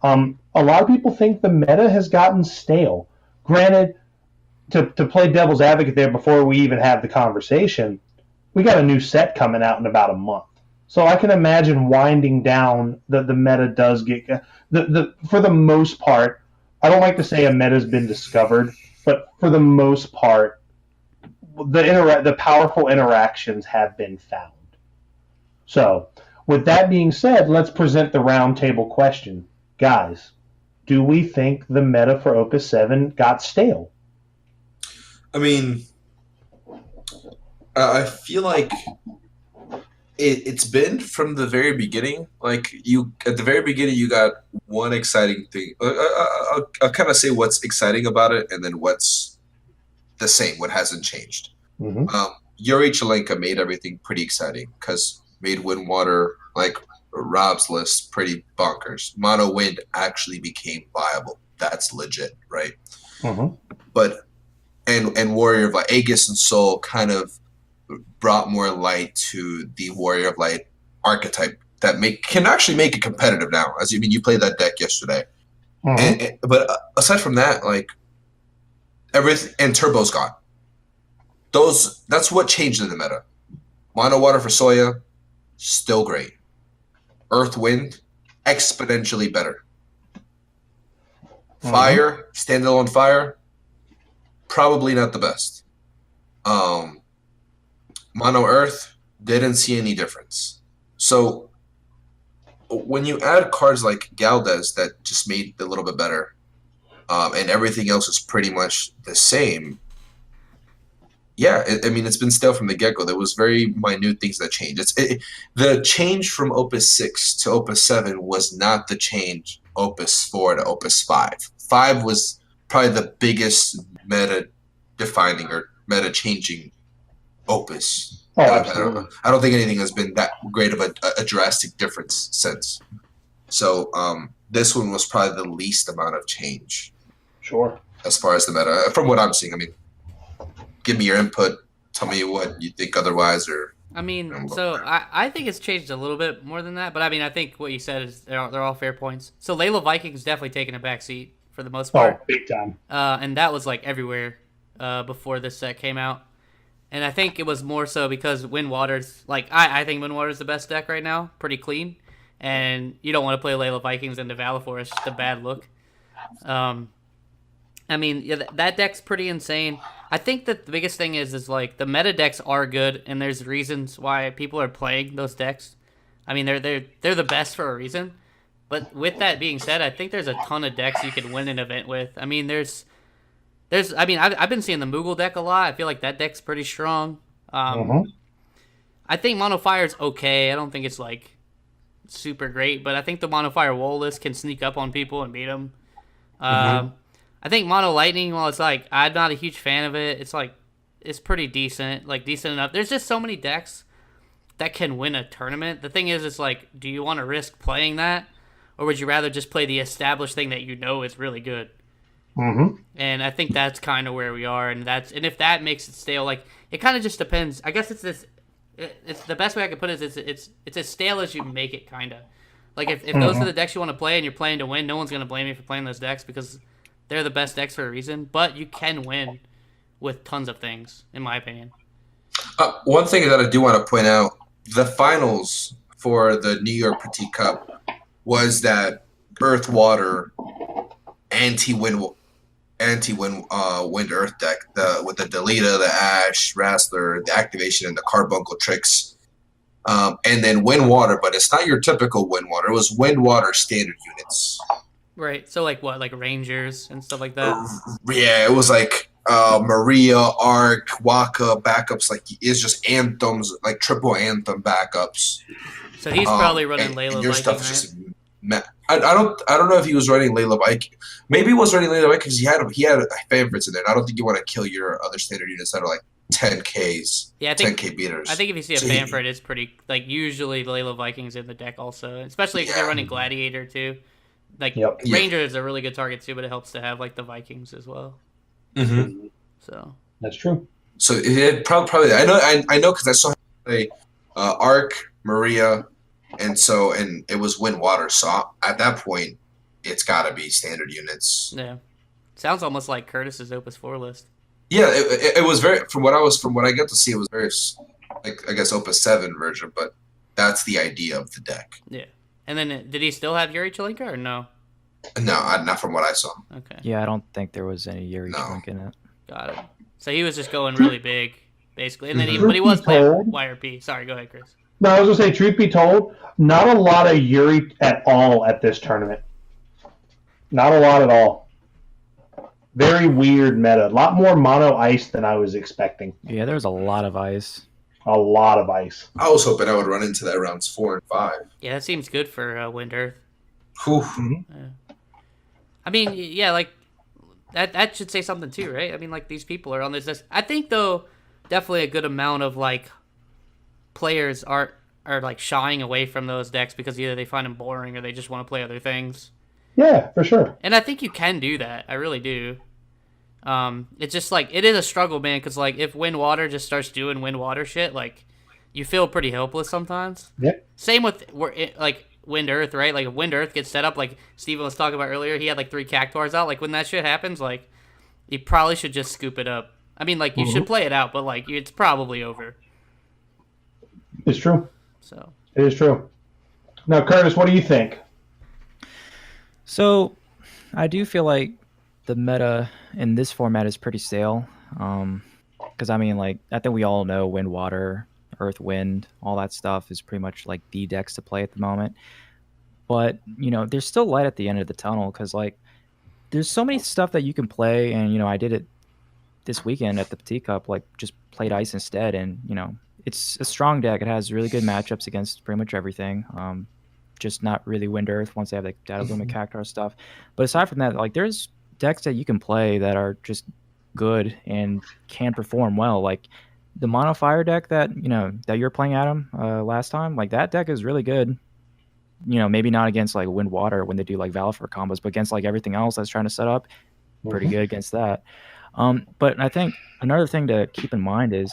A lot of people think the meta has gotten stale. Granted, to play devil's advocate there before we even have the conversation, we got a new set coming out in about a month. So I can imagine winding down the meta does get for the most part. I don't like to say a meta's been discovered, but for the most part, the powerful interactions have been found. So, with that being said, let's present the roundtable question. Guys, do we think the meta for Opus 7 got stale? I mean, I feel like it's been from the very beginning. At the very beginning, you got one exciting thing. I'll kind of say what's exciting about it, and then what's the same, what hasn't changed. Mm-hmm. Yuri Chelenka made everything pretty exciting because made Windwater, Rob's list, pretty bonkers. Mono Wind actually became viable. That's legit, right? Mm-hmm. But and Warrior of Aegis and Soul kind of brought more light to the Warrior of Light archetype that can actually make it competitive now. As you you played that deck yesterday, but aside from that, like everything and Turbo's gone. That's what changed in the meta. Mono Water for Soya, still great. Earth Wind, exponentially better. Fire, standalone fire, probably not the best. Mono Earth, didn't see any difference. So when you add cards like Galdes that just made it a little bit better, and everything else is pretty much the same, yeah, it's been stale from the get-go. There was very minute things that changed. The change from Opus 6 to Opus 7 was not the change Opus 4 to Opus 5. 5 was probably the biggest meta-defining or meta-changing Opus. Oh, absolutely. I don't think anything has been that great of a drastic difference since. So this one was probably the least amount of change. Sure. As far as the meta, from what I'm seeing, give me your input. Tell me what you think otherwise, or so I think it's changed a little bit more than that, but I think what you said is they're all fair points. So Layla Viking's definitely taken a back seat for the most part. Oh, big time. And that was like everywhere before this set came out. And I think it was more so because Windwater's I think Windwater's the best deck right now, pretty clean. And you don't want to play Layla Vikings into Valifor. It's just a bad look. That deck's pretty insane. I think that the biggest thing is like the meta decks are good, and there's reasons why people are playing those decks. They're the best for a reason. But with that being said, I think there's a ton of decks you can win an event with. I've been seeing the Moogle deck a lot. I feel like that deck's pretty strong. I think Mono Fire's okay. I don't think it's like super great, but I think the Mono Fire Wolless can sneak up on people and beat them. I think Mono Lightning, while it's like I'm not a huge fan of it, it's pretty decent, decent enough. There's just so many decks that can win a tournament. The thing is like, do you want to risk playing that, or would you rather just play the established thing that you know is really good? And I think that's kind of where we are, and if that makes it stale, it kind of just depends. I guess it's the best way I could put it is it's as stale as you make it, kind of. If those are the decks you want to play and you're playing to win, no one's gonna blame you for playing those decks because they're the best decks for a reason. But you can win with tons of things, in my opinion. One thing that I do want to point out: the finals for the New York Petite Cup was that Earth Water anti-wind wind earth deck, with the Delita, the Ash, Wrestler, the activation, and the Carbuncle tricks, and then wind water. But it's not your typical wind water. It was wind water standard units. Right. So what, like Rangers and stuff like that? Yeah, it was like Maria, Arc, Waka backups. It's just anthems, like triple anthem backups. So he's probably running Layla and your Viking, stuff right? is just I don't know if he was running Layla Viking. Maybe he was running Layla Viking because he had favorites in there. And I don't think you want to kill your other standard units that are like 10Ks, yeah, I think, 10K beaters. I think if you see a fan for it, it's pretty usually Layla Vikings in the deck also, especially if they're running Gladiator too. Ranger is a really good target too, but it helps to have the Vikings as well. So that's true. So it probably I know because I saw him play Arc, Maria, and it was Wind Water. So at that point, it's got to be standard units. Yeah, sounds almost like Curtis's Opus 4 list. Yeah, it was very from what I got to see, it was very I guess Opus 7 version, but that's the idea of the deck. Yeah. And then, did he still have Yuri Chalinka or no? No, not from what I saw. Okay. Yeah, I don't think there was any Yuri Chalinka in it. Got it. So he was just going really big, basically. And then but he was playing YRP. Sorry, go ahead, Chris. No, I was going to say, truth be told, not a lot of Yuri at all at this tournament. Not a lot at all. Very weird meta. A lot more mono ice than I was expecting. Yeah, there was a lot of ice. A lot of ice. I was hoping I would run into that rounds 4 and 5. Yeah, that seems good for Wind Earth. Yeah. I mean, yeah, that should say something too, right? These people are on this list. I think, though, definitely a good amount of, players are shying away from those decks because either they find them boring or they just want to play other things. Yeah, for sure. And I think you can do that. I really do. It's just like it is a struggle, man. Because like if Wind Water just starts doing Wind Water shit, like you feel pretty helpless sometimes. Yep. Same with like Wind Earth, right? Like if Wind Earth gets set up, like Steven was talking about earlier, he had like 3 Cactuars out. Like when that shit happens, like you probably should just scoop it up. I mean, like you should play it out, but like it's probably over. It's true. So it is true. Now, Curtis, what do you think? So, I do feel like the meta in this format is pretty stale. Because I mean, like I think we all know Wind, Water, Earth, Wind, all that stuff is pretty much like the decks to play at the moment. But there's still light at the end of the tunnel because like there's so many stuff that you can play, and I did it this weekend at the Petit Cup. Like just played Ice instead, and it's a strong deck. It has really good matchups against pretty much everything. Just not really Wind Earth once they have the Data Bloom and Cactuar stuff. But aside from that, like there's decks that you can play that are just good and can perform well. Like the Mono Fire deck that that you're playing, Adam, last time. Like that deck is really good. Maybe not against like Wind Water when they do like Valifer combos, but against like everything else that's trying to set up, pretty good against that. But I think another thing to keep in mind is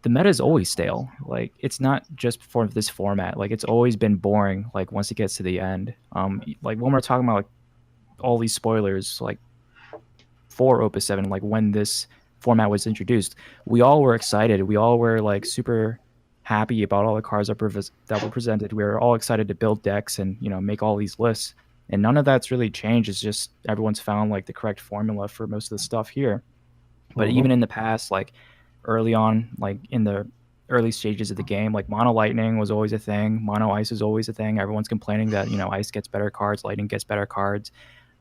the meta is always stale. Like it's not just for this format. Like it's always been boring. Like once it gets to the end, like when we're talking about like all these spoilers, like for Opus 7, like when this format was introduced, we all were excited. We all were like super happy about all the cards that were presented. We were all excited to build decks and make all these lists. And none of that's really changed. It's just everyone's found like the correct formula for most of the stuff here. But even in the past, like early on, like in the early stages of the game, like Mono Lightning was always a thing. Mono Ice is always a thing. Everyone's complaining that Ice gets better cards, Lightning gets better cards.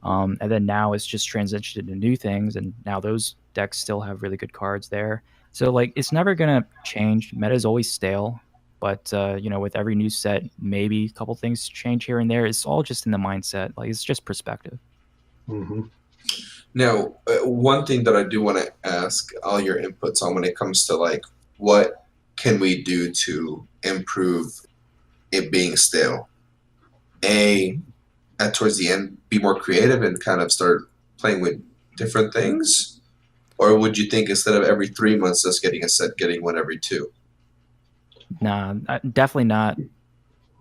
And then now it's just transitioned into new things, and now those decks still have really good cards there. So like it's never gonna change. Meta is always stale, but with every new set, maybe a couple things change here and there. It's all just in the mindset. Like it's just perspective. Now, one thing that I do want to ask all your inputs on when it comes to like what can we do to improve it being stale? Towards the end, be more creative and kind of start playing with different things? Or would you think instead of every 3 months just getting a set, getting one every 2? Nah, definitely not.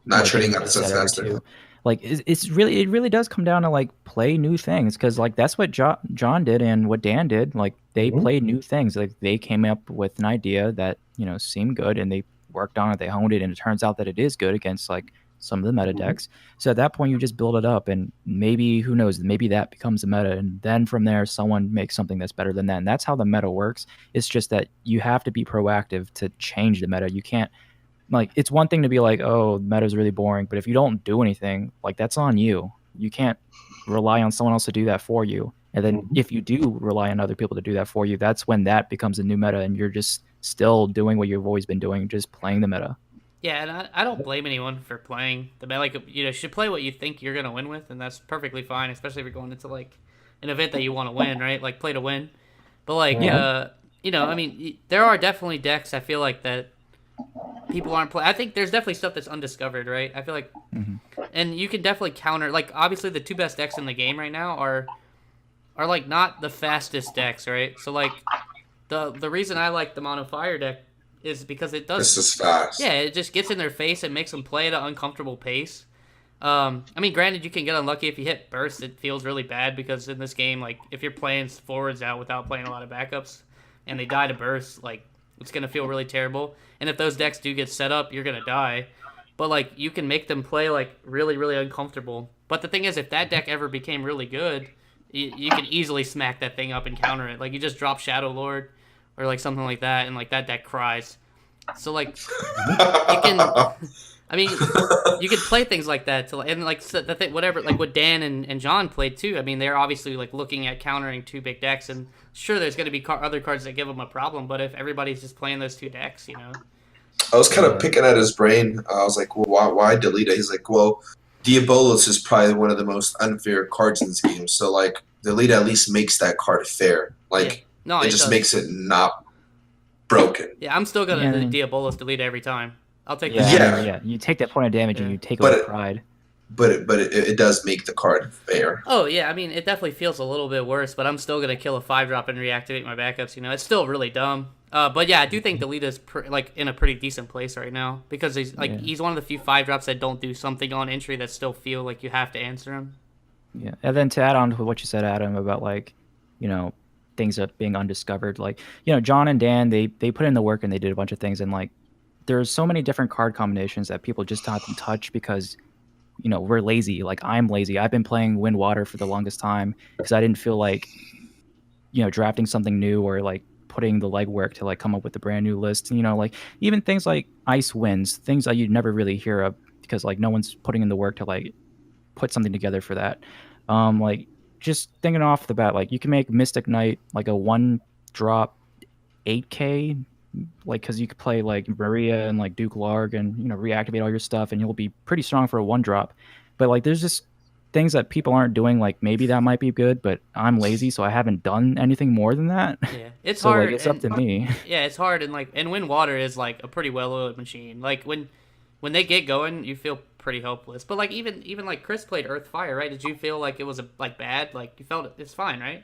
Not turning out the sets faster. Like it really does come down to like play new things, because like that's what John did and what Dan did. Like they played new things. Like they came up with an idea that seemed good, and they worked on it. They honed it, and it turns out that it is good against like some of the meta decks. So at that point, you just build it up, and maybe, who knows, maybe that becomes a meta, and then from there, someone makes something that's better than that. And that's how the meta works. It's just that you have to be proactive to change the meta. You can't, like, it's one thing to be like, oh, meta is really boring, but if you don't do anything, like, that's on you. You can't rely on someone else to do that for you. And then if you do rely on other people to do that for you, that's when that becomes a new meta, and you're just still doing what you've always been doing, just playing the meta. Yeah, and I don't blame anyone for playing the meta. Like, you should play what you think you're gonna win with, and that's perfectly fine. Especially if you're going into like an event that you want to win, right? Like play to win. But like, I mean, there are definitely decks I feel like that people aren't playing. I think there's definitely stuff that's undiscovered, right? I feel like, and you can definitely counter. Like, obviously, the 2 best decks in the game right now are like not the fastest decks, right? So like, the reason I like the Mono Fire deck is because it does. This is fast. Yeah, it just gets in their face and makes them play at an uncomfortable pace. I mean, granted, you can get unlucky if you hit burst. It feels really bad because in this game, like, if you're playing forwards out without playing a lot of backups and they die to burst, like, it's going to feel really terrible. And if those decks do get set up, you're going to die. But, like, you can make them play, like, really, really uncomfortable. But the thing is, if that deck ever became really good, you can easily smack that thing up and counter it. Like, you just drop Shadow Lord or, like, something like that, and, like, that deck cries. So, like, you can... I mean, you could play things like that, and like the thing, whatever, like what Dan and John played too. I mean, they're obviously like looking at countering 2 big decks, and sure, there's going to be other cards that give them a problem. But if everybody's just playing those 2 decks, I was kind of picking at his brain. I was like, well, why delete it? He's like, well, Diabolos is probably one of the most unfair cards in this game. So like, delete at least makes that card fair. Like, it just makes it not broken. Yeah, I'm still gonna Diabolos delete every time. I'll take that. Yeah, you take that point of damage and you take away pride. but it does make the card fair. Oh yeah, I mean it definitely feels a little bit worse, but I'm still gonna kill a 5-drop and reactivate my backups. It's still really dumb. But yeah, I do think Delita's in a pretty decent place right now because he's one of the few 5-drops that don't do something on entry that still feel like you have to answer him. Yeah, and then to add on to what you said, Adam, about things that being undiscovered, John and Dan, they put in the work and they did a bunch of things, and there's so many different card combinations that people just haven't touched because we're lazy. Like, I'm lazy. I've been playing Wind Water for the longest time because I didn't feel like drafting something new or putting the legwork to come up with a brand new list. Even things like Ice Winds, things that you'd never really hear of because no one's putting in the work to put something together for that. Just thinking off the bat, you can make Mystic Knight a 1-drop 8K, because you could play Maria and Duke Larg and reactivate all your stuff and you'll be pretty strong for a 1-drop. But there's just things that people aren't doing. Maybe that might be good, but I'm lazy, so I haven't done anything more than that. Yeah, it's so, hard. It's up to me. Yeah, it's hard, and Wind Water is a pretty well-oiled machine. When they get going, you feel pretty hopeless. But even Chris played Earth Fire, right? Did you feel like it was bad? You felt it's fine, right?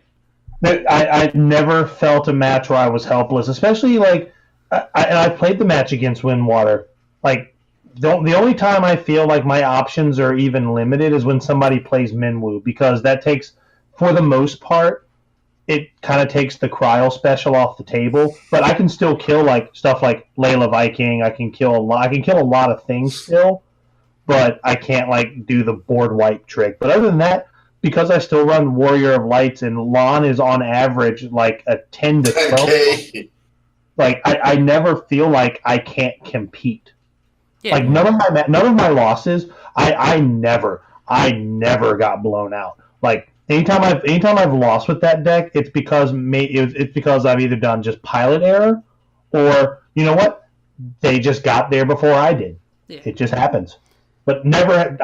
I never felt a match where I was helpless, especially I played the match against Wind Water. The only time I feel like my options are even limited is when somebody plays Minwoo, because that takes, for the most part, it kind of takes the cryo special off the table. But I can still kill stuff like Layla Viking. I can kill a lot of things still, but I can't do the board wipe trick. But other than that, because I still run Warrior of Lights and Lon is on average a 10 to 12. Okay. I never feel like I can't compete. Yeah. None of my losses, I never got blown out. Anytime I've lost with that deck, it's because I've either done just pilot error, or they just got there before I did. Yeah. It just happens. But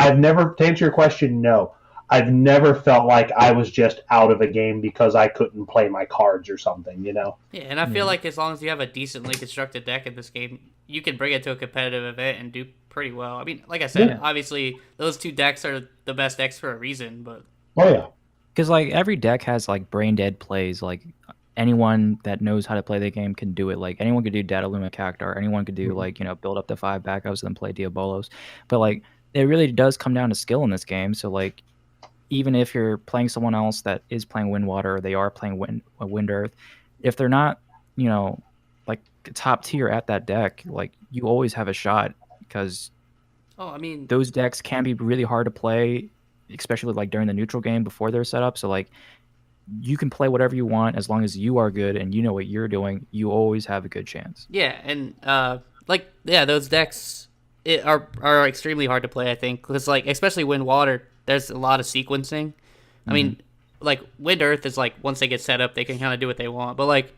I've never, to answer your question, no. I've never felt like I was just out of a game because I couldn't play my cards or something, Yeah, and I feel like as long as you have a decently constructed deck in this game, you can bring it to a competitive event and do pretty well. I mean, like I said, obviously those two decks are the best decks for a reason, but... Oh, yeah. Because every deck has brain dead plays. Anyone that knows how to play the game can do it. Anyone could do Dataluma Cactar. Anyone could do build up to 5 backups and then play Diabolos. But it really does come down to skill in this game. So even if you're playing someone else that is playing Wind Water, or they are playing Wind Earth, if they're not top tier at that deck, you always have a shot, because those decks can be really hard to play, especially during the neutral game before they're set up. So you can play whatever you want as long as you are good and you know what you're doing. You always have a good chance. Yeah, and those decks are extremely hard to play, I think, because especially Wind Water, there's a lot of sequencing. I mean, Wind Earth is once they get set up, they can kind of do what they want. But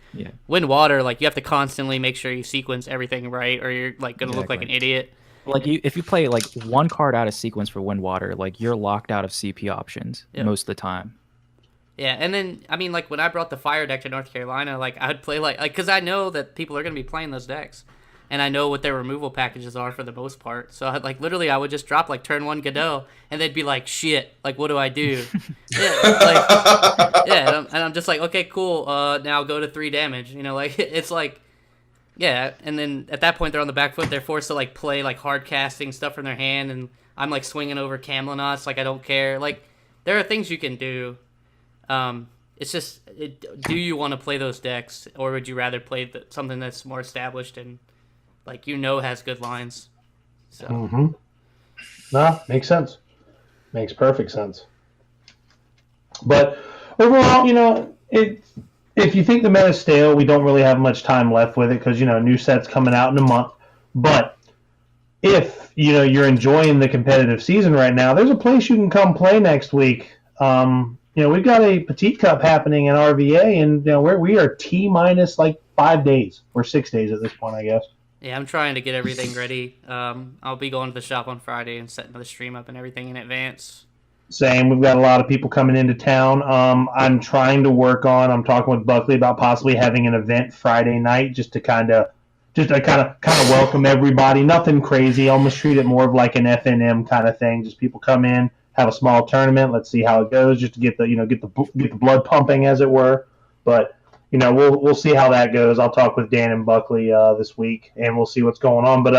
Wind Water, you have to constantly make sure you sequence everything right, or you're gonna look like an idiot. If you play one card out of sequence for Wind Water, you're locked out of CP options most of the time. Yeah, and then when I brought the Fire deck to North Carolina, I would play because I know that people are gonna be playing those decks, and I know what their removal packages are for the most part. So literally I would just drop turn 1 Godot, and they'd be like, shit, what do I do? And I'm just okay, cool. Now go to 3 damage. It's yeah. And then at that point they're on the back foot. They're forced to play hard casting stuff from their hand, and I'm swinging over Camlanauts. I don't care. There are things you can do. It's just, do you want to play those decks, or would you rather play something that's more established and has good lines? So. Mm-hmm. No, makes sense. Makes perfect sense. But overall, if you think the meta's stale, we don't really have much time left with it because, new set's coming out in a month. But if, you're enjoying the competitive season right now, there's a place you can come play next week. We've got a Petite Cup happening in RVA, and we are T-minus 5 days or 6 days at this point, I guess. Yeah, I'm trying to get everything ready. I'll be going to the shop on Friday and setting the stream up and everything in advance. Same. We've got a lot of people coming into town. I'm talking with Buckley about possibly having an event Friday night just to just to kind of welcome everybody. Nothing crazy. Almost treat it more of like an FNM kind of thing. Just people come in, have a small tournament. Let's see how it goes, just to get the blood pumping, as it were. But we'll see how that goes. I'll talk with Dan and Buckley this week, and we'll see what's going on. But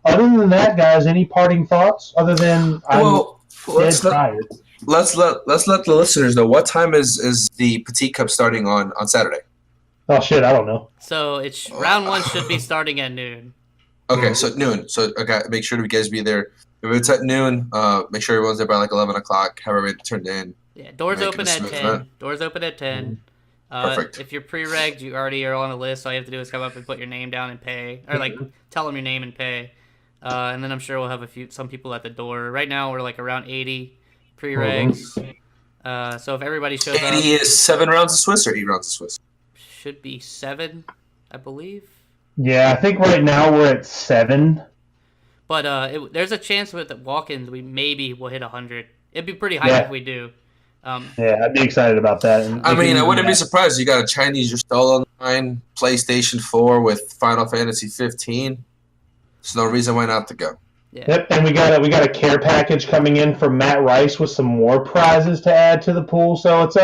other than that, guys, any parting thoughts? Other than let's let the listeners know, what time is the Petite Cup starting on Saturday? Oh shit, I don't know. So it's round 1 should be starting at noon. Okay, so noon. So make sure you guys be there. If it's at noon, make sure everyone's there by like 11 o'clock. Have everybody turned in. Yeah, doors open at 10. Event. Doors open at 10. Perfect. If you're pre-regged, you already are on the list. All you have to do is come up and put your name down and pay, or like tell them your name and pay. And then I'm sure we'll have some people at the door. Right now we're like around 80 pre-regs. So if everybody shows 80 up, is 7 rounds of Swiss or 8 rounds of Swiss? Should be 7, I believe. Yeah, I think right now we're at 7. But there's a chance with the walk-ins we maybe will hit 100. It'd be pretty high if we do. Yeah, I'd be excited about that. I mean, I wouldn't be surprised. You got a Chinese install online, PlayStation 4 with Final Fantasy 15. There's no reason why not to go. Yeah. Yep, and we got a care package coming in from Matt Rice with some more prizes to add to the pool. So it's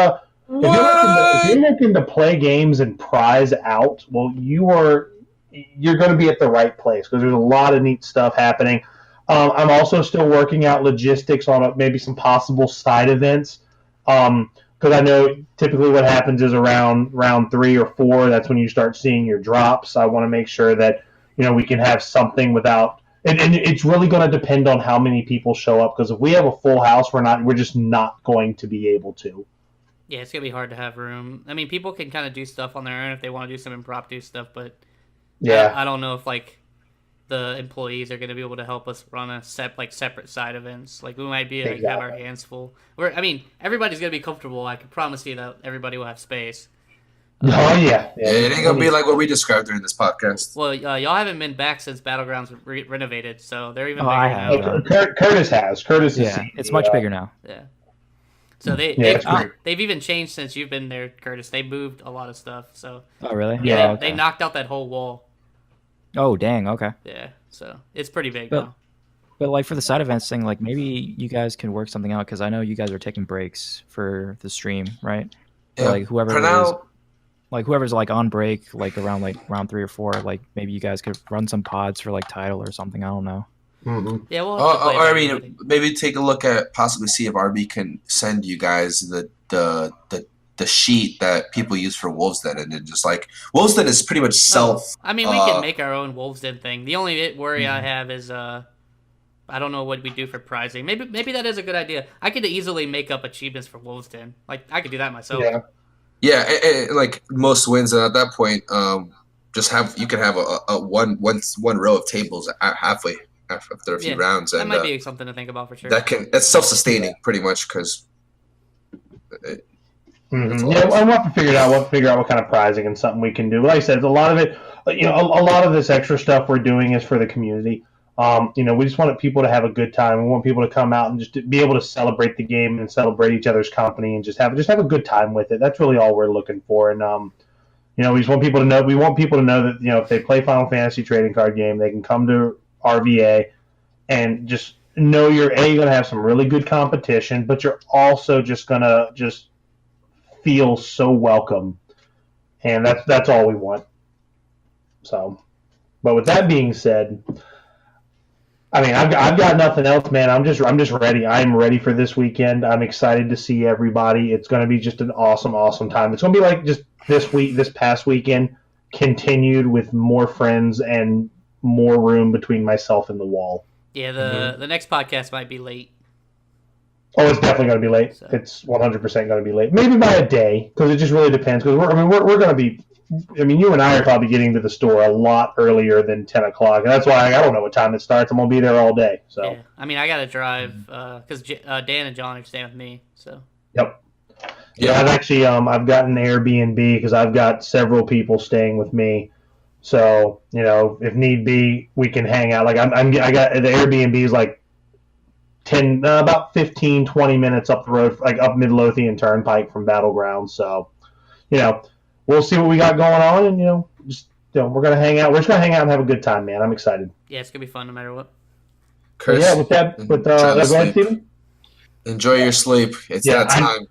if you're looking to play games and prize out, well, you're going to be at the right place because there's a lot of neat stuff happening. I'm also still working out logistics on maybe some possible side events because I know typically what happens is around round 3 or 4, that's when you start seeing your drops. I want to make sure that we can have something without. And it's really going to depend on how many people show up because if we have a full house, we're just not going to be able to. Yeah, it's going to be hard to have room. I mean, people can kind of do stuff on their own if they want to do some impromptu stuff, but I don't know if the employees are going to be able to help us run separate side events. Like we might be able to have our hands full. Everybody's going to be comfortable. I can promise you that everybody will have space. Oh yeah. It ain't gonna be like what we described during this podcast. Well, y'all haven't been back since Battlegrounds renovated, so they're even I bigger have. now. Curtis has. Curtis is. Yeah, it's much bigger now. Yeah. So they've even changed since you've been there, Curtis. They moved a lot of stuff. So. Oh really? Yeah. Okay. They knocked out that whole wall. Oh dang. Okay. Yeah. So it's pretty big now. But like for the side events thing, like maybe you guys can work something out because I know you guys are taking breaks for the stream, right? So, Yeah. like whoever's like on break, like around like round 3 or 4, like maybe you guys could run some pods for like title or something. I don't know. Mm-hmm. Yeah, well. Or I mean, maybe take a look at possibly see if RB can send you guys the sheet that people use for Wolves Den, and then just like Wolves Den is pretty much self. I mean, we can make our own Wolves Den thing. The only worry I have is I don't know what we do for prizing. Maybe that is a good idea. I could easily make up achievements for Wolves Den. Like I could do that myself. Yeah, like most wins, and at that point, you can have a one row of tables halfway after a few rounds, and that might be something to think about for sure. It's self-sustaining pretty much because. Yeah, we'll have to figure it out. We'll have to figure out what kind of prizing and something we can do. Like I said, a lot of it, a lot of this extra stuff we're doing is for the community. We just want people to have a good time. We want people to come out and just be able to celebrate the game and celebrate each other's company and just have a good time with it. That's really all we're looking for. And we just want people to know. We want people to know that if they play Final Fantasy trading card game, they can come to RVA and just know you're going to have some really good competition, but you're also just going to feel so welcome, and that's all we want. So, but with that being said, I mean, I've got nothing else, man. I'm just ready. I'm ready for this weekend. I'm excited to see everybody. It's going to be just an awesome time. It's going to be like just this past weekend, continued with more friends and more room between myself and the wall. Yeah, the next podcast might be late. Oh, it's definitely going to be late. So. It's 100% going to be late. Maybe by a day, because it just really depends. Because we're going to be. I mean, you and I are probably getting to the store a lot earlier than 10 o'clock, and that's why I don't know what time it starts. I'm going to be there all day. So. Yeah, I mean, I got to drive because Dan and John are staying with me. So. Yep. Yeah, I've actually I've gotten an Airbnb because I've got several people staying with me. So if need be, we can hang out. Like I got the Airbnb is like. About 15, 20 minutes up the road, like up Midlothian Turnpike from Battlegrounds. So, we'll see what we got going on, and just we're gonna hang out. We're just gonna hang out and have a good time, man. I'm excited. Yeah, it's gonna be fun no matter what. Chris, Yeah, with that, try to go ahead, sleep. Steven. Enjoy your sleep. It's Yeah, that time.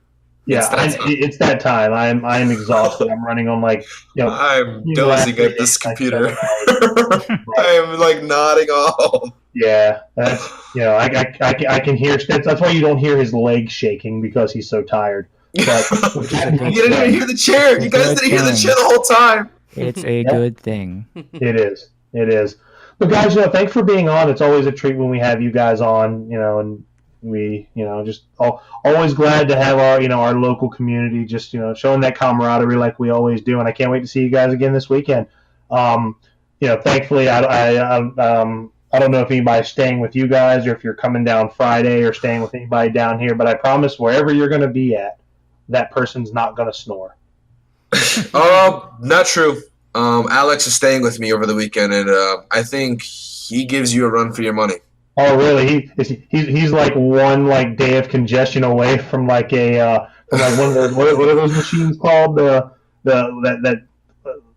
It's that time. I'm exhausted. I'm running on I'm last dozing 3 at this days, I computer. slept I am like nodding off. Yeah, that's I can hear. That's why you don't hear his legs shaking because he's so tired. But You didn't even hear the chair. You guys didn't hear the chair the whole time. It's a Yep. good thing. It is. It is. But guys, thanks for being on. It's always a treat when we have you guys on. And we, just always glad to have our local community just showing that camaraderie like we always do. And I can't wait to see you guys again this weekend. Thankfully, I don't know if anybody's staying with you guys or if you're coming down Friday or staying with anybody down here. But I promise, wherever you're going to be at, that person's not going to snore. Not true. Alex is staying with me over the weekend, and I think he gives you a run for your money. Oh, really? He's like one day of congestion away from one of those what are those machines called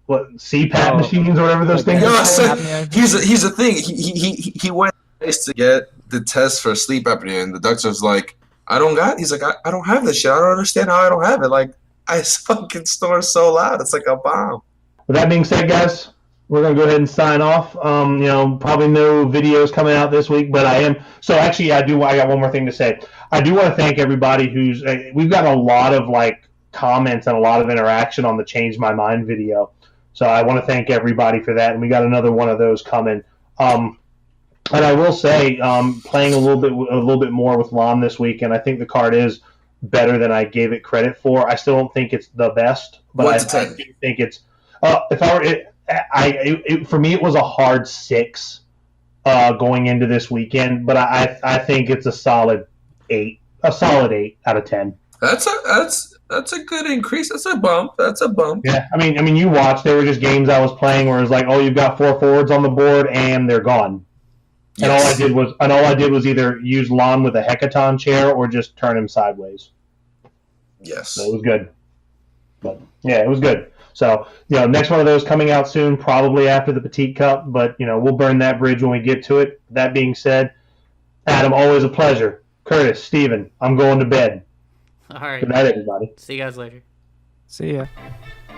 what CPAP machines or whatever those things. No, are I said, called? here's the thing. He went to get the test for sleep apnea, and the doctor was like, "I don't got." He's like, "I don't have this shit. I don't understand how I don't have it. Like, I fucking snore so loud. It's like a bomb." With that being said, guys, we're gonna go ahead and sign off. Probably no videos coming out this week, but I am. So actually, I got one more thing to say. I do want to thank everybody who's. We've got a lot of comments and a lot of interaction on the Change My Mind video. So I want to thank everybody for that, and we got another one of those coming. And I will say, playing a little bit more with Lon this week, and I think the card is better than I gave it credit for. I still don't think it's the best, but I do think it's. If I were, for me, it was a hard 6 going into this weekend, but I think it's a solid 8, out of 10. That's a good increase. That's a bump. Yeah, I mean, you watched. There were just games I was playing where it was like, oh, you've got 4 forwards on the board and they're gone. Yes. And all I did was either use Lon with a Hecaton chair or just turn him sideways. Yes, so it was good. But yeah, it was good. So, next one of those coming out soon, probably after the Petite Cup, but, we'll burn that bridge when we get to it. That being said, Adam, always a pleasure. Curtis, Steven, I'm going to bed. All right. Good night, everybody. See you guys later. See ya.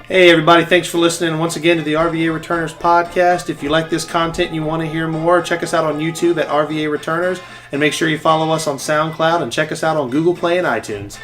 Hey, everybody. Thanks for listening once again to the RVA Returners podcast. If you like this content and you want to hear more, check us out on YouTube at RVA Returners, and make sure you follow us on SoundCloud and check us out on Google Play and iTunes.